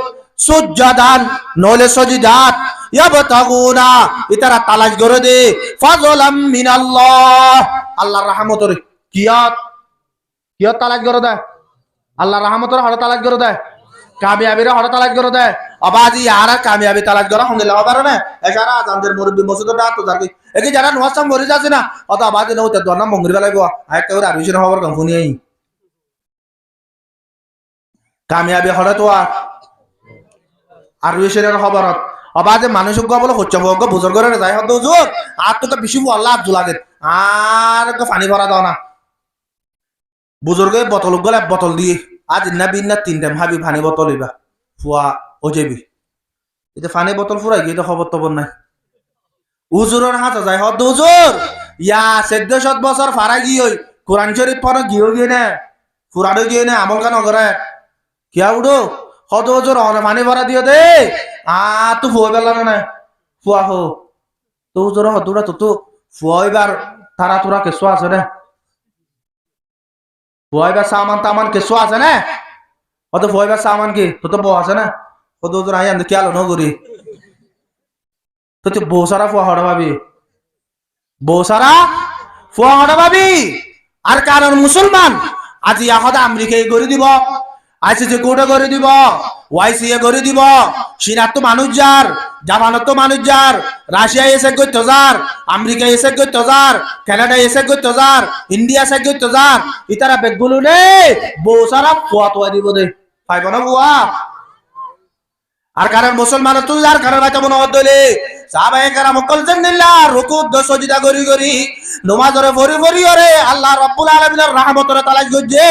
Speaker 1: সুজদান নলে সজিদাত ইয়াবতাগুনা ইতারা তালাশ করে দে ফাজলাম মিনাল্লাহ আল্লাহর রহমতের কিয়াত তালাশ করে দেয় আল্লাহর রহমতের হড় তালাশ করে দেয় কামিয়াবির হড় তালাশ করে দেয় আবাজি আর কামিয়াবি তালাশ করা হন্দিলা হবে না এছাড়া আজানদের মুরব্বী মসজিদের ডাক তো যাবি একি যারা নোয়াসাম মরে যাচ্ছে না অত আবাজি নৌতে দরনা মঙ্গরি বেলাইব আরেকটা করে আরবিশন হবার কম্পনি আই কামিয়াবি হড়ে তো আরবিশনের খবরত আবাজে মানুষক বলে হচ্ছে বুজুর্গ করে যাই হদ হুজুর আর তো বেশি আল্লাহ আব্দুল লাগে আর পানি ভরা দাও না বুজুর্গে বোতল গলে বোতল দিয়ে আজ না বিন না 3 টাইম হাবি পানি বোতল হইবা ফুয়া ও যাবি এটা পানি বোতল ফুরাই গিয়ে খবর টবর নাই হুজুরের হাত যায় হদ হুজুর ইয়া 1400 বছর ফারা গিয়ে কোরআন শরীফ পড়া গিয়ে না ফুরানো গিয়ে না আমল কেন করে কিয়া উডো হদ হুজুর অনে পানি ভরা দিও দে তো ফুয়া বেলা না ফুয়া হো তো হুজুর হদুরা তো ফুয়া এবার তারা তোরা কেসো আছে না ফুয়াইবার সামান তামান কেসো আছে না অত ফুয়াইবার সামান কি তো বউ আছে না কত হুজুর আই আমি খেয়াল নগরি তো তুই বউ সারা ফুয়া হড়া ভাবি বউ সারা ফুয়া হড়া ভাবি আর কারণ মুসলমান আজ ইয়াহদ আমেরিকায় গড়ি দিব আইসিসি কোর্টে গড়ি দিব ওয়াইসিএ গড়ি দিব চীনার তো মানুষ যার জাপানত তো মানুষ যার রাশিয়া এসে গই তজার আমেরিকা এসে গই তজার কানাডা এসে গই তজার ইন্ডিয়া এসে গই তজার ইতারা বেগগুলো নে বউ সারা ফুয়া তোয়া দিব দে পাইব না বুয়া আর কারণ মুসলমান তুই আর কারণ বাইতে মনে হদলে সাহাবায়ে কেরাম কল জান্নাল্লাহ রুকু সজদা করি করি নামাজরে ভরি ভরি ওরে আল্লাহ রাব্বুল আলামিনের রহমতের তালাশ গজে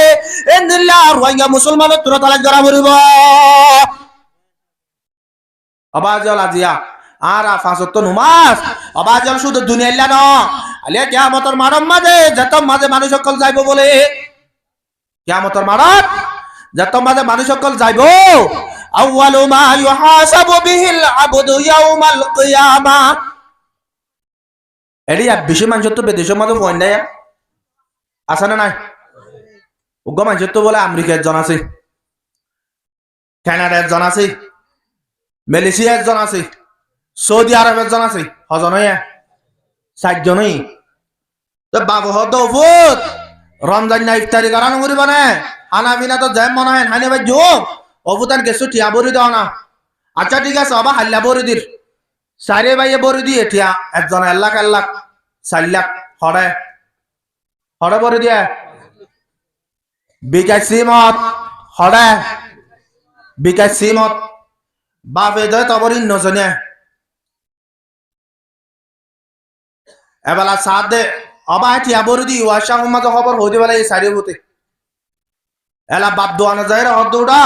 Speaker 1: ইন্দিল্লাহ রোহিঙ্গা মুসলমানের তোর তালাশ করা ভরিব আবাজল আজিয়া আর আফাসত নামাজ আবাজল শুধু দুনিয়া ইল্লা ন আলে কিয়ামতের মানব মাঝে যত মাঝে মানুষ সকল যাইব বলে কিয়ামতের মানব যত মাঝে মানুষ সকল যাইব আউয়ালু মা ইউহাসাবু বিহিল আবদু ইয়াউমাল কিয়ামা এডি বেশি মানুষ তো বিদেশের মধ্যে ফোন দেয় আছে না নাই উগ্র মানুষ তো বলে আমেরিকা একজন আছে কানাডা একজন আছে মালয়েশিয়া একজন আছে সৌদি আরব একজন আছে হজন চারজনই তো বাবু হদ রমজান না ইফতারি করানো করিব না আনা বিনা তো যাই মনে হয় হানি ভাই যোগ অবুতান গেছো ঠিয়া বরি দাও না আচ্ছা ঠিক আছে অবা হাল্লা বরি দির সারে ভাইয়ে বরি দিয়ে ঠিয়া একজন 1 লাখ 4 লাখ হরে হরে বরি দিয়ে বিকাশ সিমত হরে বিকাশ সিমত বাপে দয় তবর নজনে এবেলা সাথ দে অবা ঠিয়া বরি দি ওয়াশা উম্মা তো খবর হইতে বেলা এই সারি হতে এলা বাপ দোয়ানা যায় রে হদ দৌড়া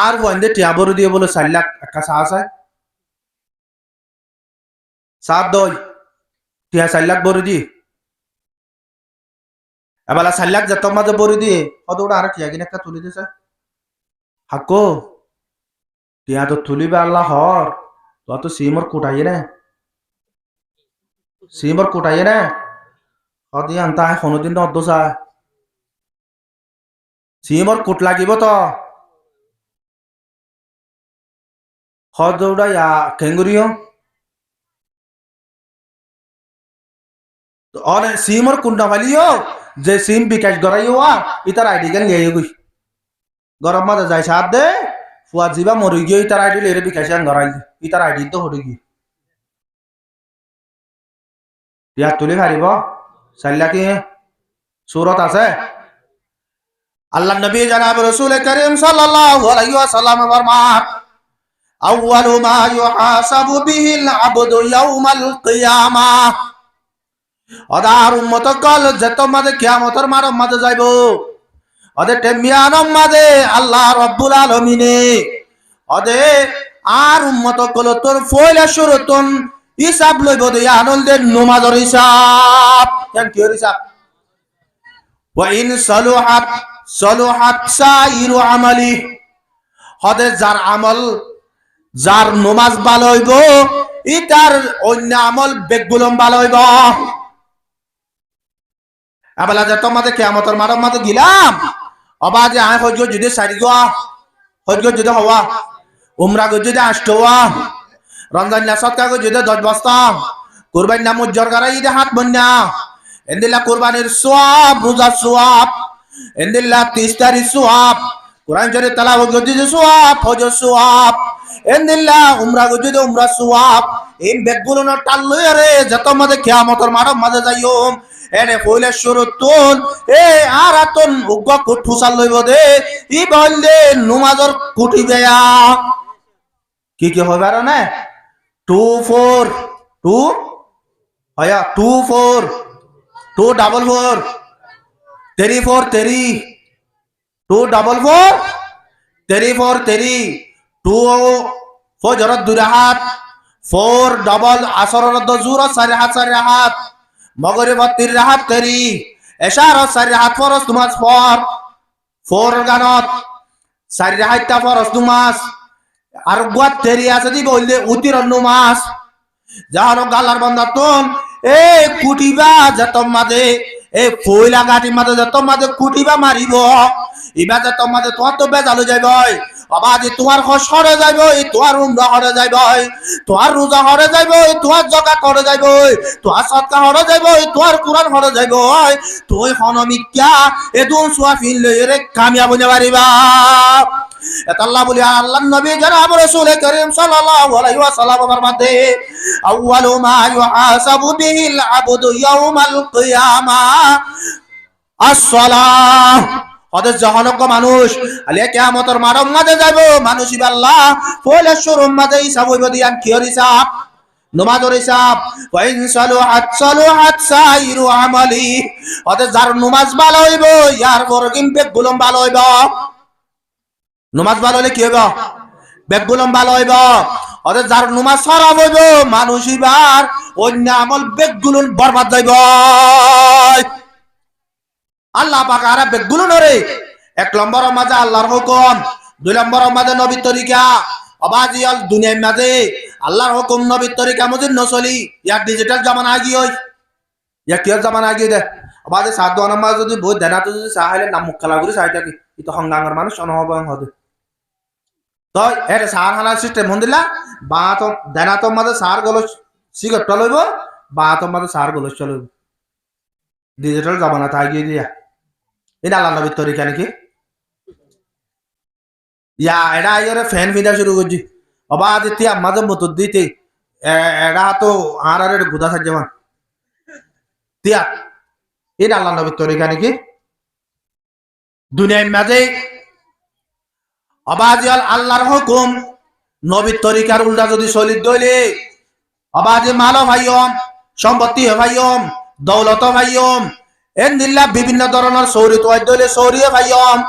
Speaker 1: আর বন্ধে ঠিয়া বরি দিয়ে বলে 4 লাখ একটা সাহস হয় সাত দই টিয়া 4 লাখ বরি দি এবেলা 4 লাখ যত মাঝে বরি দিয়ে হদ দৌড়া আর টিয়া কিনে একটা তুলি দিছে হাকো টিয়া তো তুলিবে আল্লাহ হর তো সিমর কুটাইয়ে না সিমর কুটাইয়ে না হদি আনতা কোনোদিন নদ্দ চায় সিমর কুট লাগিব তো হদ দৌড়া ইয়া কেঙ্গুরিও অনে সিমর কুন্ডা ফালিও যে সিম বিকাশ গড়াইও ইতার আইডি গান লিয়ে গই গরম মাঝে যাই সাথ দে ফুয়া জিবা মরি গিয়ে ইতার আইডি লেরে বিকাশ আন গড়াই ইতার আইডি তো হড়ি গিয়ে ইয়া তুলি হারিব 4 লাখ সুরত আছে আল্লাহ নবী জনাব রাসূল করিম সাল্লাল্লাহু আলাইহি ওয়াসাল্লাম ফরমান আউয়ালু মা ইউহাসাবু বিহিল আবদু ইয়াউমাল কিয়ামাহ অদার উম্মত কল যত মাঝে কিয়ামতের মানব মাঝে যাইব ওদের টেমিয়ানম মাঝে আল্লাহ রাব্বুল আলামিনে ওদের আর উম্মত কল তোর ফয়লা শুরুতন হিসাব লইব দে আনল দে নামাজের হিসাব কেন কি হিসাব ওয়া ইন সালুহাত সালুহাত সাইরু আমালি ওদের যার আমল যার নামাজ ভালো হইব ইতার অন্য আমল বেগুলম ভালো হইব আবালা যে তোমাদের কিয়ামতের মানব মাঝে গিলাম অবা যে আয় হজ্জ যদি 4 গোয়া হজ্জ যদি হওয়া উমরা গো যদি 8 হওয়া রমজান না সদকা গো যদি 10 বস্তা কুরবানি না মুজ্জর করা ঈদে হাত বন্যা ইন্দিল্লাহ কুরবানির সওয়াব রোজার সওয়াব ইন্দিল্লাহ 30 তারিখ সওয়াব কুরআন শরীফ তেলাওয়াত গো যদি সওয়াব হজ সওয়াব ইন্দিল্লাহ উমরা গো যদি উমরা সওয়াব এই বেগুলো না টাল্লো রে যত মাঝে কিয়ামতের মানব মাঝে যাইও এনে ফইলে শুরুতুন এ আরাতুন উগ্গ কুঠুসাল লইব দে ই বললে নামাজের কুটি দেয়া কি হবে আর না 24 2 হয়া 24 244 34 3 244 34 3 2 ফজরত 2 রাকাত 4 ডাবল আসরের 2 জুর 4 হাত 4 রাকাত মগরিব 3 রাকাত করি এশার 4 রাকাত ফরজ নামাজ পড় 4 গানত 4 রাকাত ফরজ নামাজ আর গুয়াত তেরি আছে দি বললে উতির নামাজ জানো গালার বান্দা তোন এ কুটিবা যত মাঝে এ ফইলা গাটি মাঝে যত মাঝে কুটিবা মারিব ইবা যত মাঝে তোমার তো বেজালো যাইব আবাজি তোমার খস হরে যাইব তোমার উমরা হরে যাইব তোমার রোজা হরে যাইব তোমার যাকাত হরে যাইব তোমার সদকা হরে যাইব তোমার কুরআন হরে যাইব তুই হনমিক্কা এদুন সুয়াফিন লইরে কামিয়াব হইতে পারিবা এটা আল্লাহ বলি আল্লাহর নবী জনাব রাসূল করিম সাল্লাল্লাহু আলাইহি ওয়াসাল্লাম ফরমাতে আউয়ালু মা ইউহাসাবু বিহিল আবদু ইয়াউমাল কিয়ামা as-সালাহ ওদের জহনজ্ঞ মানুষ আলিয়া কিয়ামতের মাঠের মাঝে যাইব মানুষ ইবাল্লাহ পয়লা শোরুম মাঝে হিসাব হইব দিয়ান কিয়র হিসাব নমাজের হিসাব ওয়াইন সালুহাত সাইরু আমালি ওদের যার নমাজ ভালো হইব ইয়ার বরকিন বেগুলম ভালো হইব নমাজ ভালো হলে কি হইব বেগুলম ভালো হইব ওদের যার নমাজ খারাপ হইব মানুষ ইবার অন্য আমল বেগুলন বরবাদ যাইব আল্লাহ পাক আর বেগুলন রে এক নম্বরের মাঝে আল্লাহর হুকুম দুই নম্বরের মাঝে নবীর তরিকা অবাজিয়াল দুনিয়ার মাঝে আল্লাহর হুকুম নবীর তরিকা মজিদ নচলি ইয়ার ডিজিটাল জামানা আগি হই ইয়া কিয়র জামানা আগি দে অবাজে সাধু আনামা যদি বহুত দেনা তো যদি চাহাইলে নাম মুখ খেলা করে চাই থাকি ইতো সংগাঙ্গর মানুষ অনহবং হদে তো এর সার হালা সিস্টেম হন্দিলা বা তো দেনা তো মাঝে সার গলো সিগারেট লইব বা তো মাঝে সার গলো চলইব ডিজিটাল জামানা তাই গিয়ে দিয়া এটা আল্লাহ নবীর তরিকা নাকি ইয়া এটা আইরে ফ্যান ফিদা শুরু করছি অবা দিতে মাঝে মতো দিতে এটা তো আর আর গুদা থাকছে মান তিয়া এটা আল্লাহ নবীর তরিকা নাকি দুনিয়ার মাঝে অবাজিয়াল আল্লাহর হুকুম নবীর তরিকার উল্টা যদি চলি দইলে অবাজে মালো ভাইয়ম সম্পত্তি ভাইয়ম দৌলত ভাইয়ম এন দিল্লা বিভিন্ন ধরনের সৌরি তো দইলে সৌরিয়ে ভাইয়ম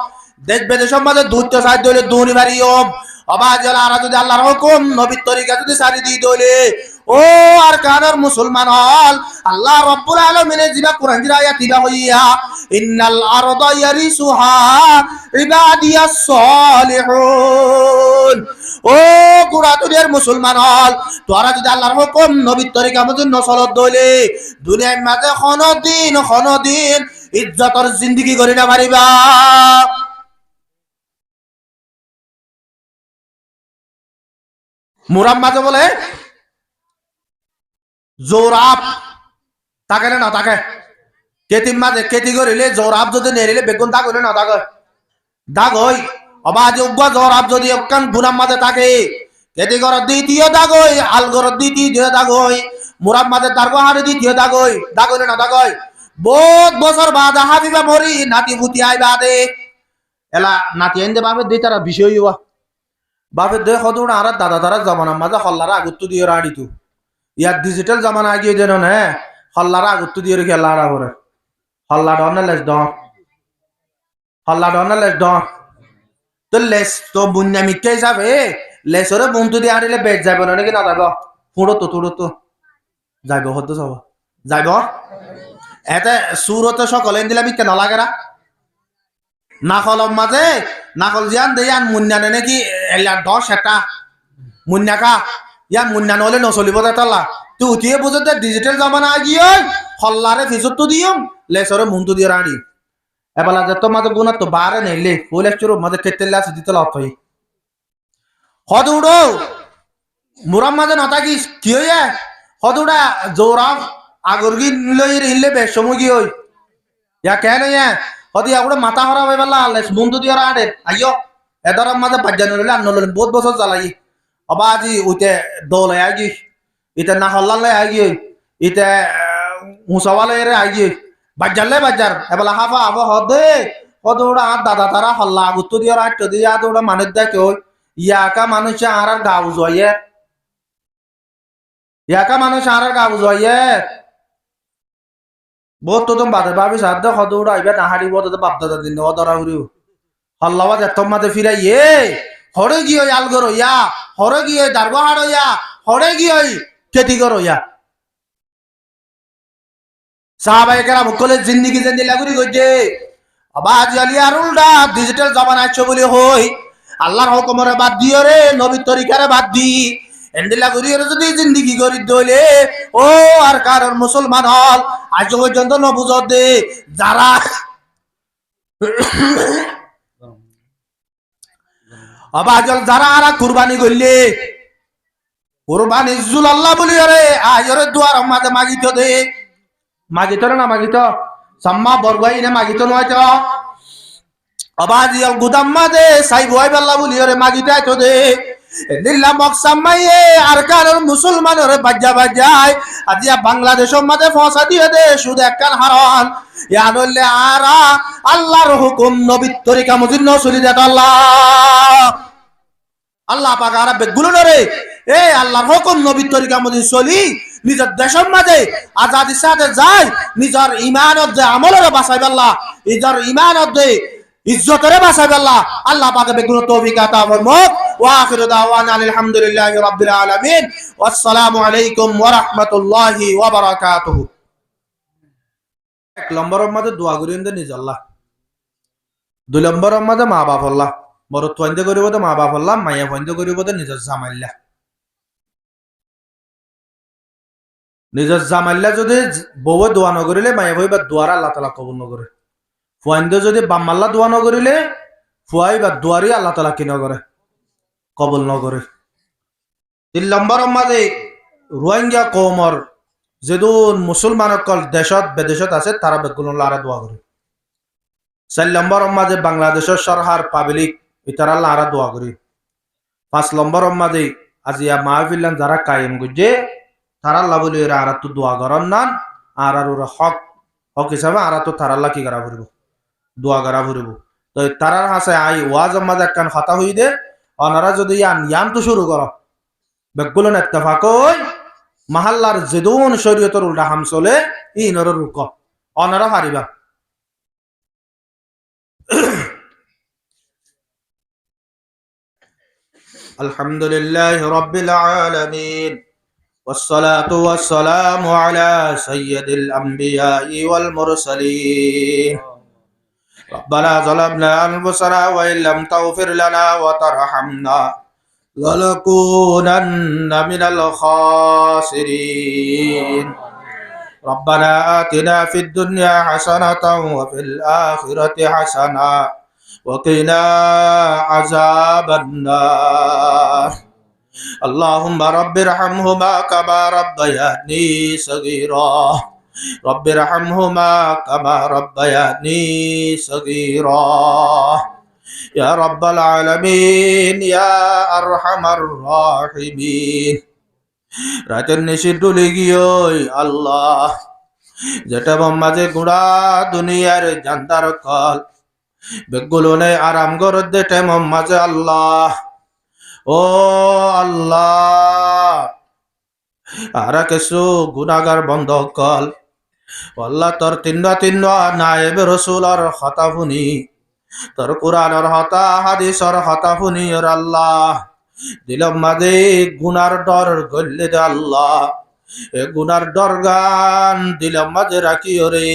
Speaker 1: দেশ বিদেশের মাঝে দূরত্ব সাহায্য দইলে দৌড়ি ভারিয়ম অবাজিয়াল আর যদি আল্লাহর হুকুম নবীর তরিকা যদি সারি দিয়ে দইলে ও আর কানের মুসলমান হল আল্লাহ রব্বুল আলামিনের জিবা কোরআন জিরা আয়াত দিবা হইয়া ইন্নাল আরদা ইয়ারিসুহা ইবাদিয়াস সালিহুন ও গুড়া দুনিয়ার মুসলমান হল তোরা যদি আল্লাহর হুকুম নবীর তরিকা মতন নসলত দইলে দুনিয়ার মাঝে খনদিন ইজ্জতর জিন্দেগি করি না পারিবা মুরাম মাঝে বলে জোরাব তাকে না তাকে কেতিম মাঝে কেতি করিলে জোরাব যদি নেরিলে বেগুন দাগ হইলে না দাগ হই অবাজ উগ্র জোরাব যদি একখান গুনাম মাঝে থাকে কেতি ঘর দ্বিতীয় দাগ হই আল ঘর দ্বিতীয় দাগ হই মুরাব মাঝে তার হারে দ্বিতীয় দাগ হইলে না দাগ হই বহুত বছর বাদ হাবিবা মরি নাতি ভুতি আই বাদে এলা নাতি আইন দে বাবে দুই তারা বিষয় হইবা বাবে দে হদুন আর দাদা তারা জামানার মাঝে হল্লারা আগত্তু দিয়ে রাড়িতু ইয়ার ডিজিটাল জামানা আগিয়ে দেন হে হল্লারা আগত্তু দিয়ে রেখে লাড়া করে হল্লা ডন লেস ডন তো লেস তো বুন্যামিকে হিসাবে লেসরে বন্ধু দিয়ে আনিলে বেচ যাবে না নাকি না যাইব ফুড়ো তো যাইব হতো সব যাইব এতে সুরতে সকলে দিলে বিকে নলাগেরা নাকলম মাঝে নাকল জিয়ান দেয়ান মুন্যানে নাকি এলা 10 এটা মুন্যাকা ইয়ান মুন্যান হলে নচলিব তালা তুই উঠিয়ে বুঝতে ডিজিটাল জামানা আগিয়ে হল্লারে ফিসত তো দিয়ম লেসরে মুন্টু দিয়ে রাড়ি এবেলা যে তো মাঝে গুণা তো বারে নেইলে পয়লা চুরো মাঝে কেটেলে আছে দিতে লত হই হদ উড়ো মুরাম মাঝে নতাকি কি হইয়া হদ উড়া জোরাম আগরগি লই রিলে বেশ সময় কি হই ইয়া কেন ইয়া হদি আগড়ে মাথা হরা হই বেলা লেস মুন্টু দিয়ে রাড়ে আইয়ো এদরম মাঝে বাজ্জান হইলে আন্নলন বহুত বছর চালাই অবাজি উইতে দোলে আগি ইতে না হল্লালে আগি ইতে মুসাওয়ালে রে আগি বাজারলে বাজার এবেলা হাফা আবো হদে হদৌড়া আর দাদা তারা হল্লা গুত্তু দিয়ে রাখতে দিয়ে দৌড়া মানুষ দেখে ওই ইয়াকা মানুষ আর গাউ জয়ে বহুত তো বাদে ভাবি সাধ্য হদৌড়া আইবে না হারিব তো বাপ দাদা দিন অদরা হরিও হল্লাবা যেতম মাঝে ফিরাই হরে গিয়ে আলগর ইয়া হরে গিয়ে দারগহাড় ইয়া হরে গিয়ে খেতি করো ইয়া সাহাবায়ে কেরাম মুকলে জিন্দেগি জেন্দি লাগুরি গজে আবাজ আলি আর উল্টা ডিজিটাল জামানা আছে বলে হই আল্লাহর হুকুমরে বাদ দিও রে নবীর তরিকারে বাদ দি এন্দিলা গুরি যদি জিন্দেগি করি দইলে ও আর কারণ মুসলমান হল আজ পর্যন্ত ন বুঝত দে যারা আবাজল যারা আর কুরবানি করলে কুরবানি জুল আল্লাহ বলি রে আজরে দুয়ার মাঝে মাগিত দে মাগিত না মাগিত সাম্মা বরগাই না মাগিত নয় তো আবাজিয়াল গুদাম মাঝে সাই বয় বেল্লা বলি রে মাগিত আইতো দে দিল্লা মকসাম মাইয়ে আর কারণ মুসলমানের বাজ্যা বাজ্যায় আজিয়া বাংলাদেশের মাঝে ফসা দিয়ে দে শুধু একখান হারন ইয়া নইলে আরা আল্লাহর হুকুম নবীর তরিকা মুজিন্ন চলি দেত আল্লাহ পাক আর বেগুলো রে এ আল্লাহর হুকুম নবীর তরিকা মধ্যে চলি নিজের দেশের মাঝে আজাদির সাথে যায় নিজের ইমানত যে আমলের বাঁচাই আল্লাহ নিজের ইমানত যে ইজ্জতের বাঁচাই আল্লাহ আল্লাহ পাক বেগুলো তৌফিক আতা ফরমাক ওয়া আখিরু দাওয়ানা আলহামদুলিল্লাহি রাব্বিল আলামিন ওয়াসসালামু আলাইকুম ওয়া রাহমাতুল্লাহি ওয়া বারাকাতুহু।
Speaker 2: এক নম্বরের মধ্যে দোয়া করিয়েন দে নিজ আল্লাহ, 2 নম্বরের মধ্যে মা বাপ আল্লাহ, বড় তোয়াইন্দে করিব দে মা বাপ আল্লাহ, মাইয়া ফইন্দে করিব দে নিজের জামাইল্লা। নিজের জামাইল্লা যদি বউয়ে দোয়া নকরিলে মাইয়া ভাই বা দোয়ার আল্লাহ তালা কবুল নকরে। ফুয়াইন্দে যদি বাম্মাল্লা দোয়া নকরিলে ফুয়াই বা দোয়ারি আল্লাহ তালা কি নকরে, কবুল নকরে। 3 নম্বরের মাঝে রোহিঙ্গা কৌমর যেদুন মুসলমান অকল দেশত বিদেশত আছে তারা বেগুন আল্লাহরে দোয়া করে। 4 নম্বরের মাঝে বাংলাদেশের সরকার পাবলিক ইতারা আল্লাহরে দোয়া করি। 5 নম্বরের মাঝে আজিয়া মাহফিলান যারা কায়েম গুজে তারা আল্লাহ বলি আর তো দোয়া করার নান আর ওরা হক হক হিসাবে আর তো তারা আল্লাহ কি করা ফুরিব, দোয়া করা ফুরিব। তো তারার হাসে আই ওয়াজ মাঝে একখান কথা হই দে অনারা যদি ইয়ান তো শুরু করো বেগুলো ইত্তেফাক হই মাহাল্লার যেদুন শরীয়তের উল্টা হাম চলে ইনর রুক অনারা হারিবা। আলহামদুলিল্লাহি রাব্বিল আলামিন والصلاة والسلام على سيد الأنبياء والمرسلين ربنا ظلمنا أنفسنا وإن لم تغفر لنا وترحمنا لنكونن من الخاسرين ربنا آتنا في الدنيا حسنة وفي الآخرة حسنة وقنا عذاب النار اللهم رب ارحمهما كما ربياني صغيرا رب ارحمهما كما ربياني صغيرا يا رب العالمين يا أرحم الراحمين রাতের নিশির ডুলে গিয়ে আল্লাহ যেটা মাঝে গুড়া দুনিয়ার জান্দার কল বেগুলো নেই আরাম গরদ দেটে মাঝে আল্লাহ ও আল্লাহ আর কিছু গুনাগার বন্ধ কল আল্লাহ তোর তিন্ন নায়েব রসুলর হতা শুনি তোর কোরআনর হতা হাদিসর হতা শুনি ওর আল্লাহ দিলম মাঝে গুনার ডর গল্লে দে আল্লাহ এ গুনার ডর গান দিলম মাঝে রাখি ওরে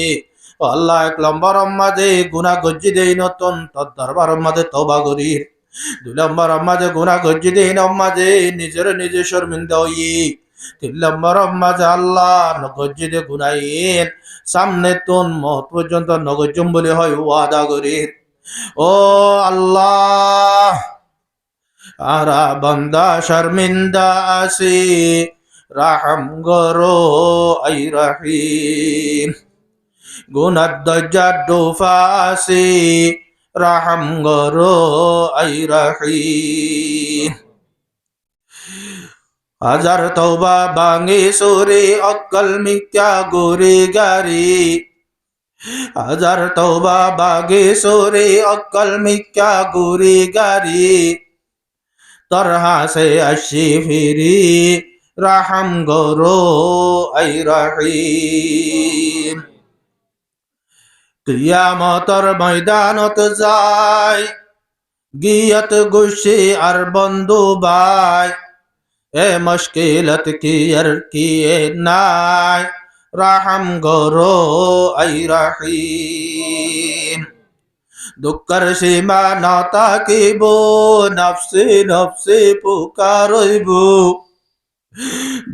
Speaker 2: আল্লাহ 1 নম্বর মাঝে গুনা গজ্জি দেই নতুন তোর দরবার মাঝে তওবা করি। 2 নম্বর মাঝে গুনা গজ্জি দেই মাঝে নিজের নিজে শর্মিন্দা হই। 3 নম্বর মাঝে আল্লাহ নগজ্জি দে গুনাইন সামনে তোন মত পর্যন্ত নগজ্জম বলে হয় ওয়াদা করি। ও আল্লাহ আরা বান্দা শর্মিন্দা আসি রাহম গরো আই রহিম গুনার দরজা ডোফাসি রাহম গরো আই রহিম হাজার তওবা বাঙে সুরে অক্কল মিথ্যা গোরে গারি হাজার তওবা বাগে সুরে অক্কল মিথ্যা গোরে গারি तरह से अशी फिरी रहम गरो ऐ रहीम कियामतर मैदानत जाय गियत गुशी और बंधु बाय ए मुश्किलत किए नाय रहम गरो ऐ रहीम দুঃখের সীমা না থাকিব নফসে নফসে পুকারইব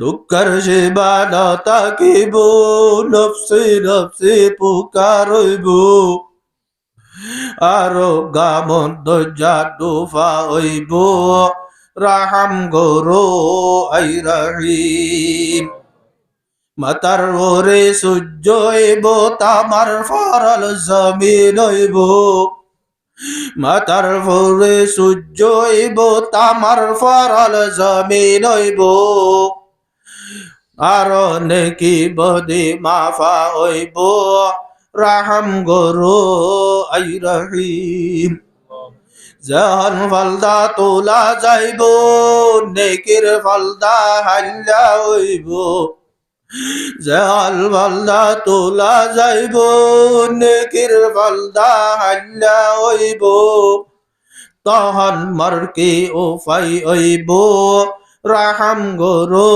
Speaker 2: দুঃখের সীমা না থাকিব নফসে নফসে পুকারইব আরো গামন দরজা ডোফা হইব রাহাম গরো আই রহিম মাতার ওরে সূর্য হইব তামার ফরল জমিন হইব
Speaker 1: মাতার ফরে সূর্য হইব তামার ফরল জমিন হইব আর নেকি বদি মাফা হইব রাহাম গরু আই রহিম জাহান ফলদা তোলা যাইব নেকির ফলদা হাল্লা হইব জাহাল ফলদা তোলা যাইব নেকির ফলদা হাল্লা হইব তহন মারকে ও ফাই হইব রাহাম গরু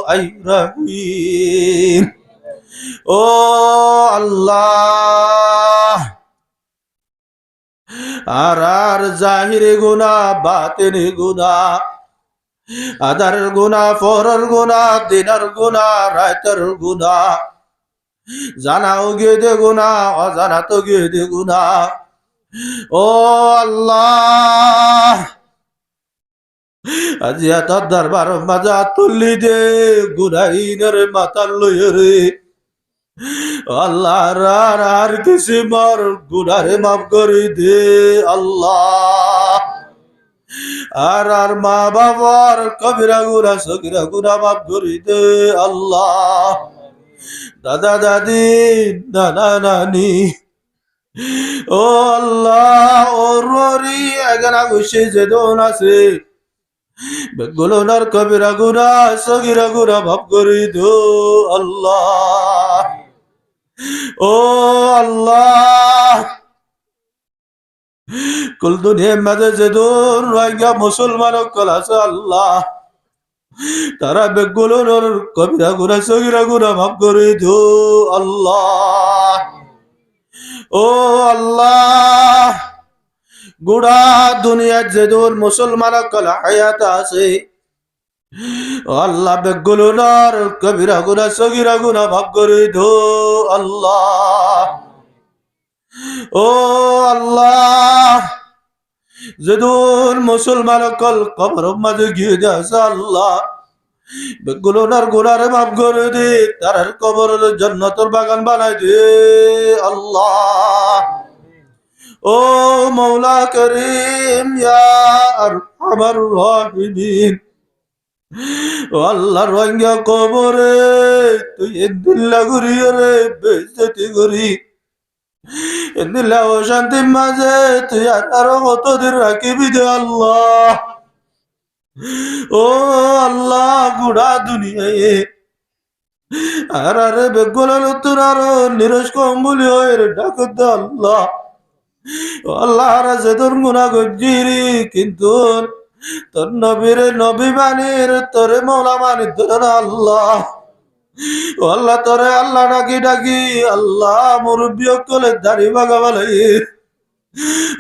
Speaker 1: আই রহিম ও আল্লাহ আর জাহিরে গুনা বাতিনি গুনা আদার গুনা ফরর গুনা দিনার গুনা রাতের গুনা জানাও গিয়ে দে গুনা অজানা তো গিয়ে দে গুনা ও আল্লাহ আজিয়া তোর দরবার মাজা তুললি দে গুনাইনের মাথা লইয়ে রে আল্লাহ আর কিছু মর গুনারে মাফ করে দে আল্লাহ আর মা বাবার কবিরা গুনা সগিরা গুনা মাফ করে দে আল্লাহ দাদা দাদি নানা নানি ও আল্লাহ ওরি এগানা গুছে যে দোন আছে বেগুলোনার কবিরা গুনা সগিরা গুনা মাফ করে দো আল্লাহ ও আল্লাহ কুল দুনিয়া মাঝে যে দূর রোহিঙ্গা মুসলমান কল আছে আল্লাহ তারা বেগুলোর কবিরা গুনা সগিরা গুনা মাফ করে দো আল্লাহ ও আল্লাহ গুড়া দুনিয়া যে দূর মুসলমান কল হায়াত আছে আল্লাহ বেগুলোর কবিরা গুনা সগিরা গুনা মাফ করে দো আল্লাহ ও আল্লাহ যদুর মুসলমান কল কবর মাঝে গিয়ে যাস আল্লাহ বেগুলোনার গুনারে মাফ করে দে তার কবর জান্নাতের বাগান বানাই দে আল্লাহ ও মৌলা করিম ইয়া আরহামার রাহিমিন ও আল্লাহ রোহিঙ্গা কবরে তুই দিল্লা ঘুরি রে বেজতি ঘুরি দিল্লা ও শান্তি মাঝে তুই আরো কতদিন রাখিবি দে আল্লাহ ও আল্লাহ গুড়া দুনিয়ায় আর আরে বেগুলার তোর আরো নিরস কম্বলি হয়ে ডাক দে আল্লাহ আল্লাহ রাজে তোর গুণা গজিরি কিন্তু তোর নবীর নবী মানির তোরে মৌলা মানি তোর আল্লাহ আল্লাহ তোরে আল্লাহ ডাকি ডাকি আল্লাহ মুরব্বী কলে দাড়ি বাগা বলে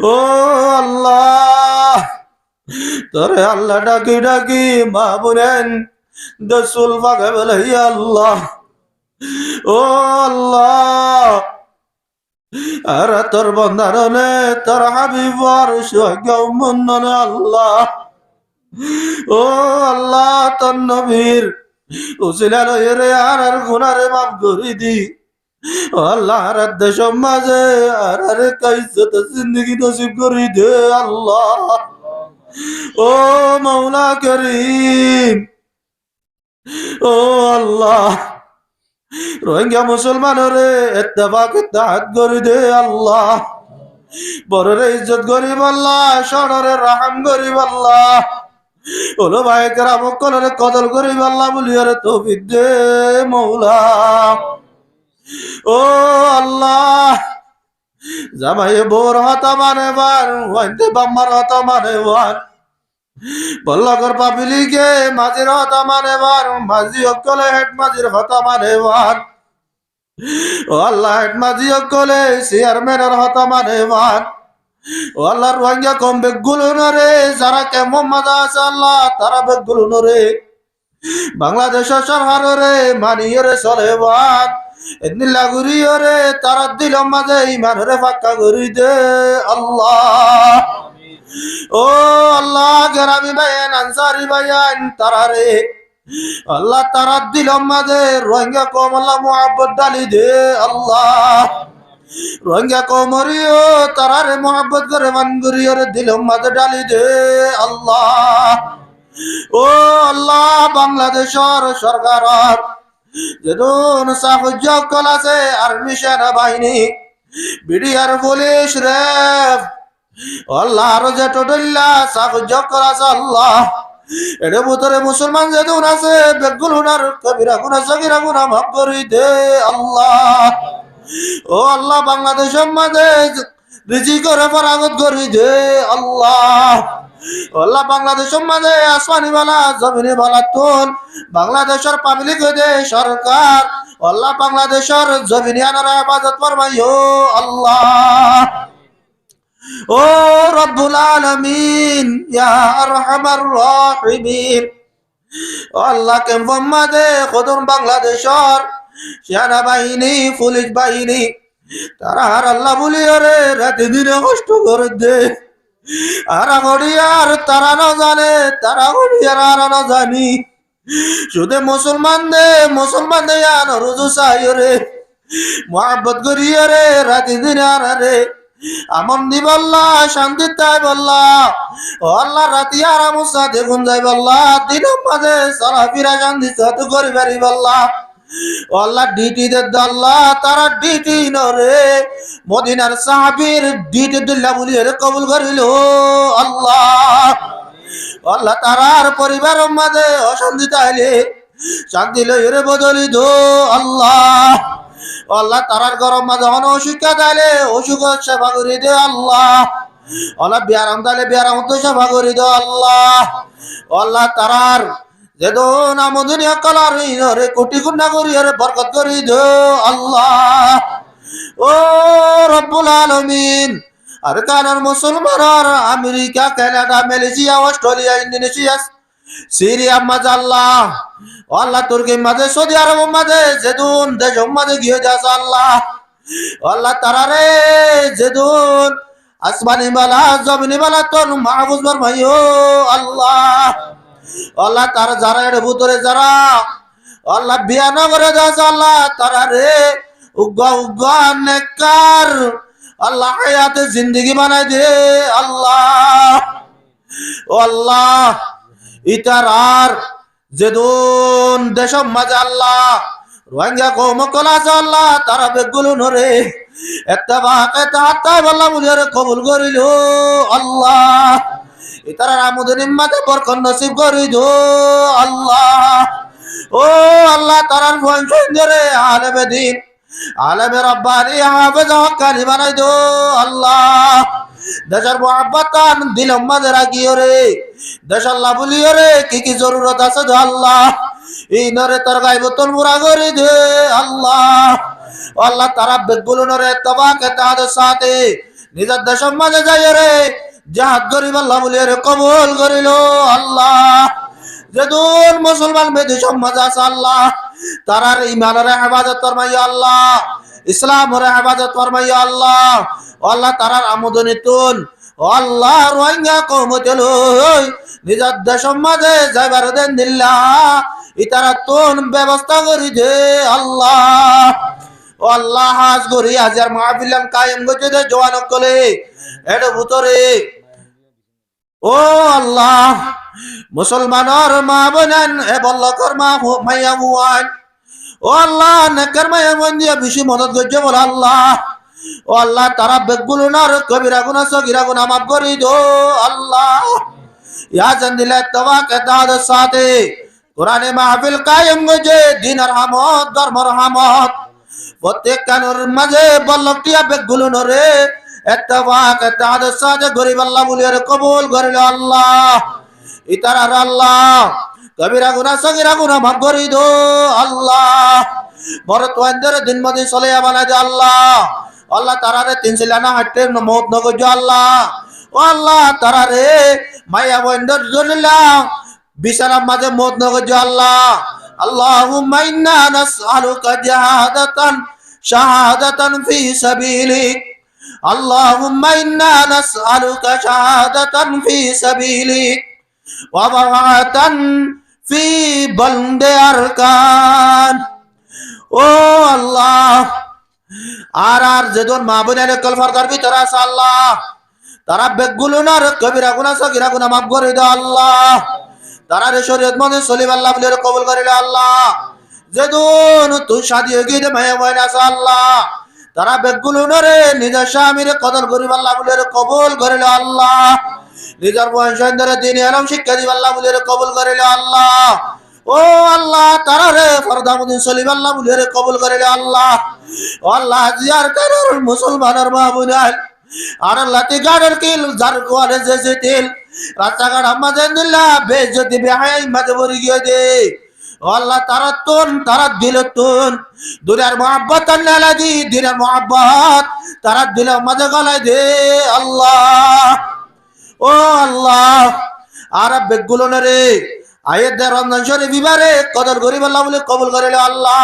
Speaker 1: ও আল্লাহ তোরে আল্লাহ ডাকি ডাকি মা বুনেন দসুল বাগা বলে আল্লাহ ও আল্লাহ আর তোর বন্ধারনে তোর হাবিবর সোহাগ মন্দনে আল্লাহ ও আল্লাহ তোর নবীর উসিলা লয়ে রে আর গুনারে মাফ করে দি ও আল্লাহ আর দেশ মাঝে আর কাইসত জিন্দগি নসিব করে দে আল্লাহ ও মাওলা করিম ও আল্লাহ রোহিঙ্গা মুসলমানরে ইত্তেফাক ইত্তেহাদ করে দে আল্লাহ বড়রে ইজ্জত গরিব আল্লাহ সড়রে রহম গরিব আল্লাহ ওলো ভাই কেরাম কলরে কদর গরিব আল্লাহ বলিয়ারে তৌফিক দে মৌলা ও আল্লাহ জামাই বোর হতা মানে বার ওয়াইতে বাম্মার হতা মানে বার বল্লগর পাপিলিকে মাঝির হতা মানে বার মাঝি অকলে হেড মাঝির হতা মানে বার ও আল্লাহ হেড মাঝি অকলে চেয়ারম্যানের হতা মানে বার ও আল্লাহ রোহিঙ্গা কম বেগুলো নরে যারা কে মোহাম্মদ আছে আল্লাহ তারা বেগুলো নরে বাংলাদেশের সরকার রে মানিয়ে রে চলে বাদ এদিন লাগুরি রে তারা দিল মাঝে ইমানরে ফাঁকা করি দে আল্লাহ ও আল্লাহ গেরামি ভাইয়ান আনসারি ভাইয়ান তারা রে আল্লাহ তারা দিল মাঝে রোহিঙ্গা কম আল্লাহ মুহাব্বত ডালি দে আল্লাহ রোহিঙ্গা কমরিও তারারে মোহাব্বত করে মানগুরিয়র দিলম মাঝে ডালি দে আল্লাহ। ও আল্লাহ, বাংলাদেশের সরকার যেদন সাহায্য কলাছে আর্মি সেনাবাহিনী বিডিআর পুলিশ রেফ আল্লাহ আরো যে টোটল্লা সাহায্য কলাছে আল্লাহ। এর ভিতরে মুসলমান যেদন আছে বেগুল হুনার কবিরা গুনা সগিরা গুনা মাফ করে দে আল্লাহ। ও আল্লাহ, বাংলাদেশের মাঝে রিজিকের ফরাগত করে দে আল্লাহ। আল্লাহ, বাংলাদেশের মাঝে আসমানি বালা জমিনি বালা তুন বাংলাদেশের পাবলিক দে সরকার আল্লাহ, বাংলাদেশের জমিনি আনারা হেফাজত ফরমাইও আল্লাহ। ও রব্বুল আলামিন ইয়া আরহামার রাহিমিন, আল্লাহ কেমন মাঝে খোদন বাংলাদেশের সেনাবাহিনী পুলিশ বাহিনী তারা আর আল্লাহ বলি রে রাতে দিনে কষ্ট করে দে। আর গড়িয়ার তারা না জানে, তারা গড়িয়ার আর না জানি শুধু মুসলমান দে রুজু চাই রে মোহাব্বত করিয়া রে রাতে দিনে আর রে আমন দি বল্লা শান্তি তাই বল্লা আল্লাহ রাতি আরাম দেখুন যাই বল্লা দিনের মাঝে সারা ফিরা শান্তি সাথে করি পারি বল্লা আল্লাহ ডিটি দে আল্লাহ তারা ডিটি নরে মদিনার সাহাবীর ডিটি দিল্লা বলি রে কবুল করিল আল্লাহ। আল্লাহ তারার পরিবারের মাঝে অশান্তি তাইলে শান্তি লই রে বদলি দো আল্লাহ। আল্লাহ তারার গরম মাঝে অনশিক্ষা তাইলে অসুখ সেবা করি দে আল্লাহ। আল্লাহ বিয়ারাম তাইলে বিয়ারাম তো সেবা করি দো আল্লাহ। আল্লাহ তারার যেদন আমদিন কলার রে কোটি গুণা করি রে বরকত করি দো আল্লাহ। ও রব্বুল আলামিন, আর কানার মুসলমান আর America Canada Malaysia Australia Indonesia Syria মাঝে আল্লাহ আল্লাহ তুর্কি মাঝে সৌদি আরব মাঝে যেদুন দেশ মাঝে গিয়ে যাস আল্লাহ। আল্লাহ তারারে যেদুন আসমানি বালা জমিনি বালা তোর মাহফুজ ফরমাইও আল্লাহ। আল্লাহ তারা যারা এর ভিতরে যারা আল্লাহ বিয়া না করে যাস আল্লাহ তারারে উগ্গা নেককার আল্লাহ হায়াতে জিন্দগি বানাই দে আল্লাহ। ও আল্লাহ, ইতারার যেদুন দেশম মাঝে আল্লাহ রোহিঙ্গা কৌম কলাস আল্লাহ তারা বেগুলো নরে এত্তাবাকে তাহাত্তা বল্লা বুঝে কবুল করিল আল্লাহ। ইতারার আমুদের মাঝে বরকত নসিব করি দো আল্লাহ। ও আল্লাহ, তারার ভঞ্জরে আলেমে দিন আলেমে রব্বানি হাফেজ হক্কানি বানাই দো আল্লাহ। দেশের মোহাব্বতান দিলম মাঝে রাখিও রে দেশ আল্লাহ বলিও রে কি কি জরুরত আছে দো আল্লাহ। এই নরে তোর গাইবতন পুরা করে দে আল্লাহ। আল্লাহ তারা বেগুলো নরে তবাকে তাদের সাথে নিজের দেশের মাঝে যাই রে জাহাদ গরিব আল্লাহ বলিও রে কবুল করিল আল্লাহ। যেদুন মুসলমান বেদি সমাজ আছে আল্লাহ তারার ইমানের হেফাজত ফরমাইয়া আল্লাহ, ইসলামের হেফাজত ফরমাইয়া আল্লাহ। আল্লাহ তারার আমদানি তুন আল্লাহ রোহিঙ্গা কওমতে লই নিজের দেশের মাঝে যাইবার দেন দিল্লা ইতারা তুন ব্যবস্থা করি দে আল্লাহ। আল্লাহ হাজ করি হাজার মাহফিলান কায়েম করতে দে জওয়ান কলে এর ভিতরে ও আল্লাহ মুসলমানের মা বোনেন এ বল্লকর মা মাইয়া মুয়ান ও আল্লাহ নেকর মাইয়া মন দিয়া বেশি মদত করছে বল আল্লাহ। ও আল্লাহ তারা বেগুলো নার কবিরা গুনাহ সগীরা গুনাহ মাফ করে দো আল্লাহ। ইয়া জানদিলা তওয়াকে তাদের সাথে কোরআনে মাহফিল কায়েম গজে দিনের রহমত ধর্মের রহমত প্রত্যেক কানুর মাঝে বল্লকটিয়া বেগুলো নরে এত্তাবাকে তাদের সাথে গরিব আল্লাহ বলিয়ে কবুল করিল আল্লাহ। ইতারার আল্লাহ কবিরা গুনাহ সগীরা গুনাহ মাফ করে দো আল্লাহ। বরতওয়ানদের দিন মদিন চলে বানাই দে আল্লাহ। আল্লাহ তারারে তিন সিলানা হাটে মত নগজ আল্লাহ। ও আল্লাহ তারারে মায়া বন্ধর জলিলা বিছানার মাঝে মত নগজ আল্লাহ। আল্লাহুম্মা ইন্না নাসআলুকা শাহাদাতান ফি সাবিলিক। আল্লাহুম্মা ইন্না নাসআলুকা শাহাদাতান ফি সাবিলিক ওয়া বারাতান ফি বালদে আরকান। ও আল্লাহ, আর যেদন মা বোনের কল ফরদার ভিতরে আছে আল্লাহ তারা বেগুলোনার কবিরা গুনাহ সগীরা গুনাহ মাফ করে দাও আল্লাহ তারা রে শরীয়ত মতে চলিব আল্লাহ বলে কবুল করে দাও আল্লাহ যেদন তুই শাদি হয়ে গিয়ে মায়া ময়না আছে আল্লাহ তারা বেগুলোনারে নিজের স্বামীর কদর করিব আল্লাহ বলে কবুল করে দাও আল্লাহ নিজের বয়স ধরে দিন এলম শিক্ষা দিব আল্লাহ বলে কবুল করে দাও আল্লাহ ও আল্লাহ তারা রে ফরদামুদ্দিন সলিম আল্লাহ বলে কবুল করে দাও আল্লাহ ও আল্লাহ জিয়ার কারুর মুসলমানের মাহবুনাল আর আল্লাহ তে গাড়ের কিল যার কোয়ারে যে তেল রাস্তাঘাট আমাদের দিল্লা বেজতি বেহাই মাঝে ভরে গিয়ে দে ও আল্লাহ তারা দিল তুন দুনিয়ার মোহাব্বত আল্লাহ লাগি দিনের মোহাব্বত তারা দিল মাঝে গলায় দে আল্লাহ ও আল্লাহ আর বেগুলো না রে আয়ের দে রমজান শরীফ বিবারে কদর গরিব আল্লাহ বলে কবুল করে আল্লাহ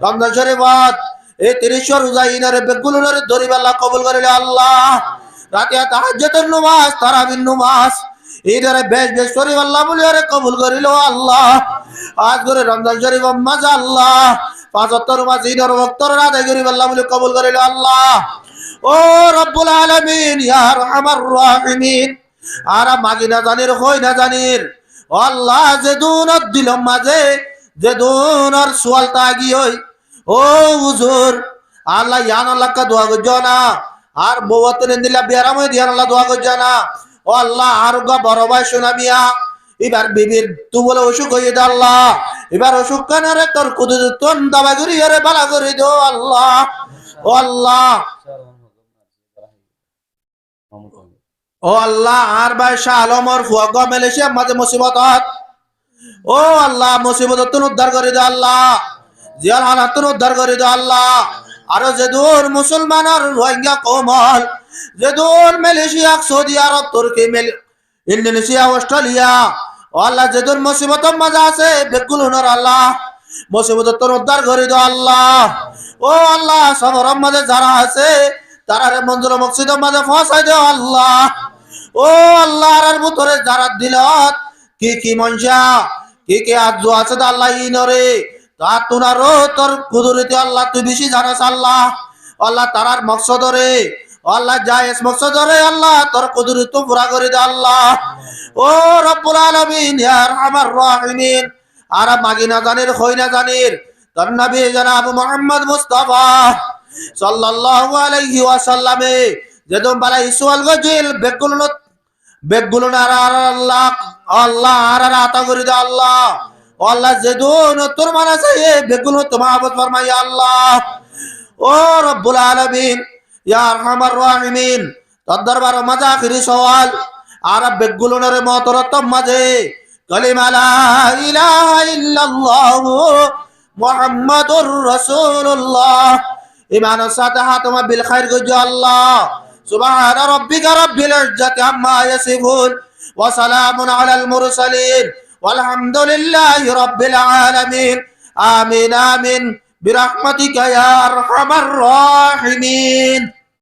Speaker 1: রমজান শরীফ এই 30 রোজা ইনারে বেগুলো না রে ধরিব আল্লাহ কবুল করে আল্লাহ রাতে তাহাজ্জুদের নামাজ তারাবির নামাজ ইনারে বেশ শরীফ আল্লাহ বলে আরে কবুল করিল আল্লাহ আজ করে রমজান শরীফ মজা আল্লাহ 75 মাস ইনার ওয়াক্তর আদায় করিব আল্লাহ বলে কবুল করিল আল্লাহ ও রব্বুল আলামিন ইয়া আরহামার রাহিমিন আর মাগিনা জানির হই না জানির আল্লাহ যে দুনত দিলম মাঝে যে দুনর সোয়াল তাগি হই ও হুজুর আল্লাহ ইয়ান আল্লাহ কা দোয়া গো না আর বওয়াতনে দিলা বিয়ারাম দিয়ান আল্লাহ দোয়া গো না ও আল্লাহ আর গো বড় ভাই সুনামিয়া এবার বিবির তু বলে অসুখ হয়ে দে আল্লাহ এবার অসুখ কানারে তোর কুদুর তন দাবা করি আরে বালা করে দো আল্লাহ ও আল্লাহ ও আল্লাহ আর ভাই শাহ আলমর ফুয়াগ মালয়েশিয়া মাঝে মুসিবত ও আল্লাহ মুসিবত তুন উদ্ধার করে দে আল্লাহ জিয়াল হালাত তুন উদ্ধার করে দে আল্লাহ আর যে দূর মুসলমান আর রোহিঙ্গা কমল যে দূর মালয়েশিয়া সৌদি আরব তুর্কি ইন্দোনেশিয়া অস্ট্রেলিয়া ও আল্লাহ যে দূর মুসিবত মাঝে আছে বেকুল হুনর আল্লাহ মুসিবত তুন উদ্ধার করে দে আল্লাহ ও আল্লাহ সবর মাঝে যারা আছে তারা রে মঞ্জুর মকসিদ মাঝে ফসাই দে আল্লাহ ও আল্লাহ আর ভিতরে যারা দিলত কি মনসা কি আজ আছে আল্লাহ ইনরে তা তুনারো তোর কুদরতি আল্লাহ তুই বেশি জানাস আল্লাহ আল্লাহ তারার মকসদ রে আল্লাহ জায়েজ মকসদ রে আল্লাহ তোর কুদরত পুরা করে দে আল্লাহ ও রব্বুল আলামিন ইয়া আরহামার রাহিমিন আর মাগিনা জানির হইনা জানির তোর নবী জনাব মুহাম্মদ মুস্তাফা সাল্লাল্লাহু আলাইহি ওয়াসাল্লামে যেদম বালা ইসওয়াল গজিল বেগুলো না আল্লাহ আল্লাহ আর আতা করে দে আল্লাহ আল্লাহ যেদন তোর মানা চাই বেগুলো তোমাবত ফরমাই আল্লাহ ও রব্বুল আলামিন ইয়া আরহামার রাহিমিন তোর দরবার মাঝে আখিরি সওয়াল আর বেগুলো রে মতরতম মাঝে কালিমা লা ইলাহা ইল্লাল্লাহ মুহাম্মাদুর রাসূলুল্লাহ ইমান সাথে হাতমা বিল খাইর গজু আল্লাহ সুবহান রাব্বিকা রাব্বিল ইজ্জাতি আম্মা ইয়াসিফুন ওয়া সালামুন আলাল মুরসালিন والحمد لله رب العالمين آمين آمين برحمتك يا أرحم الراحمين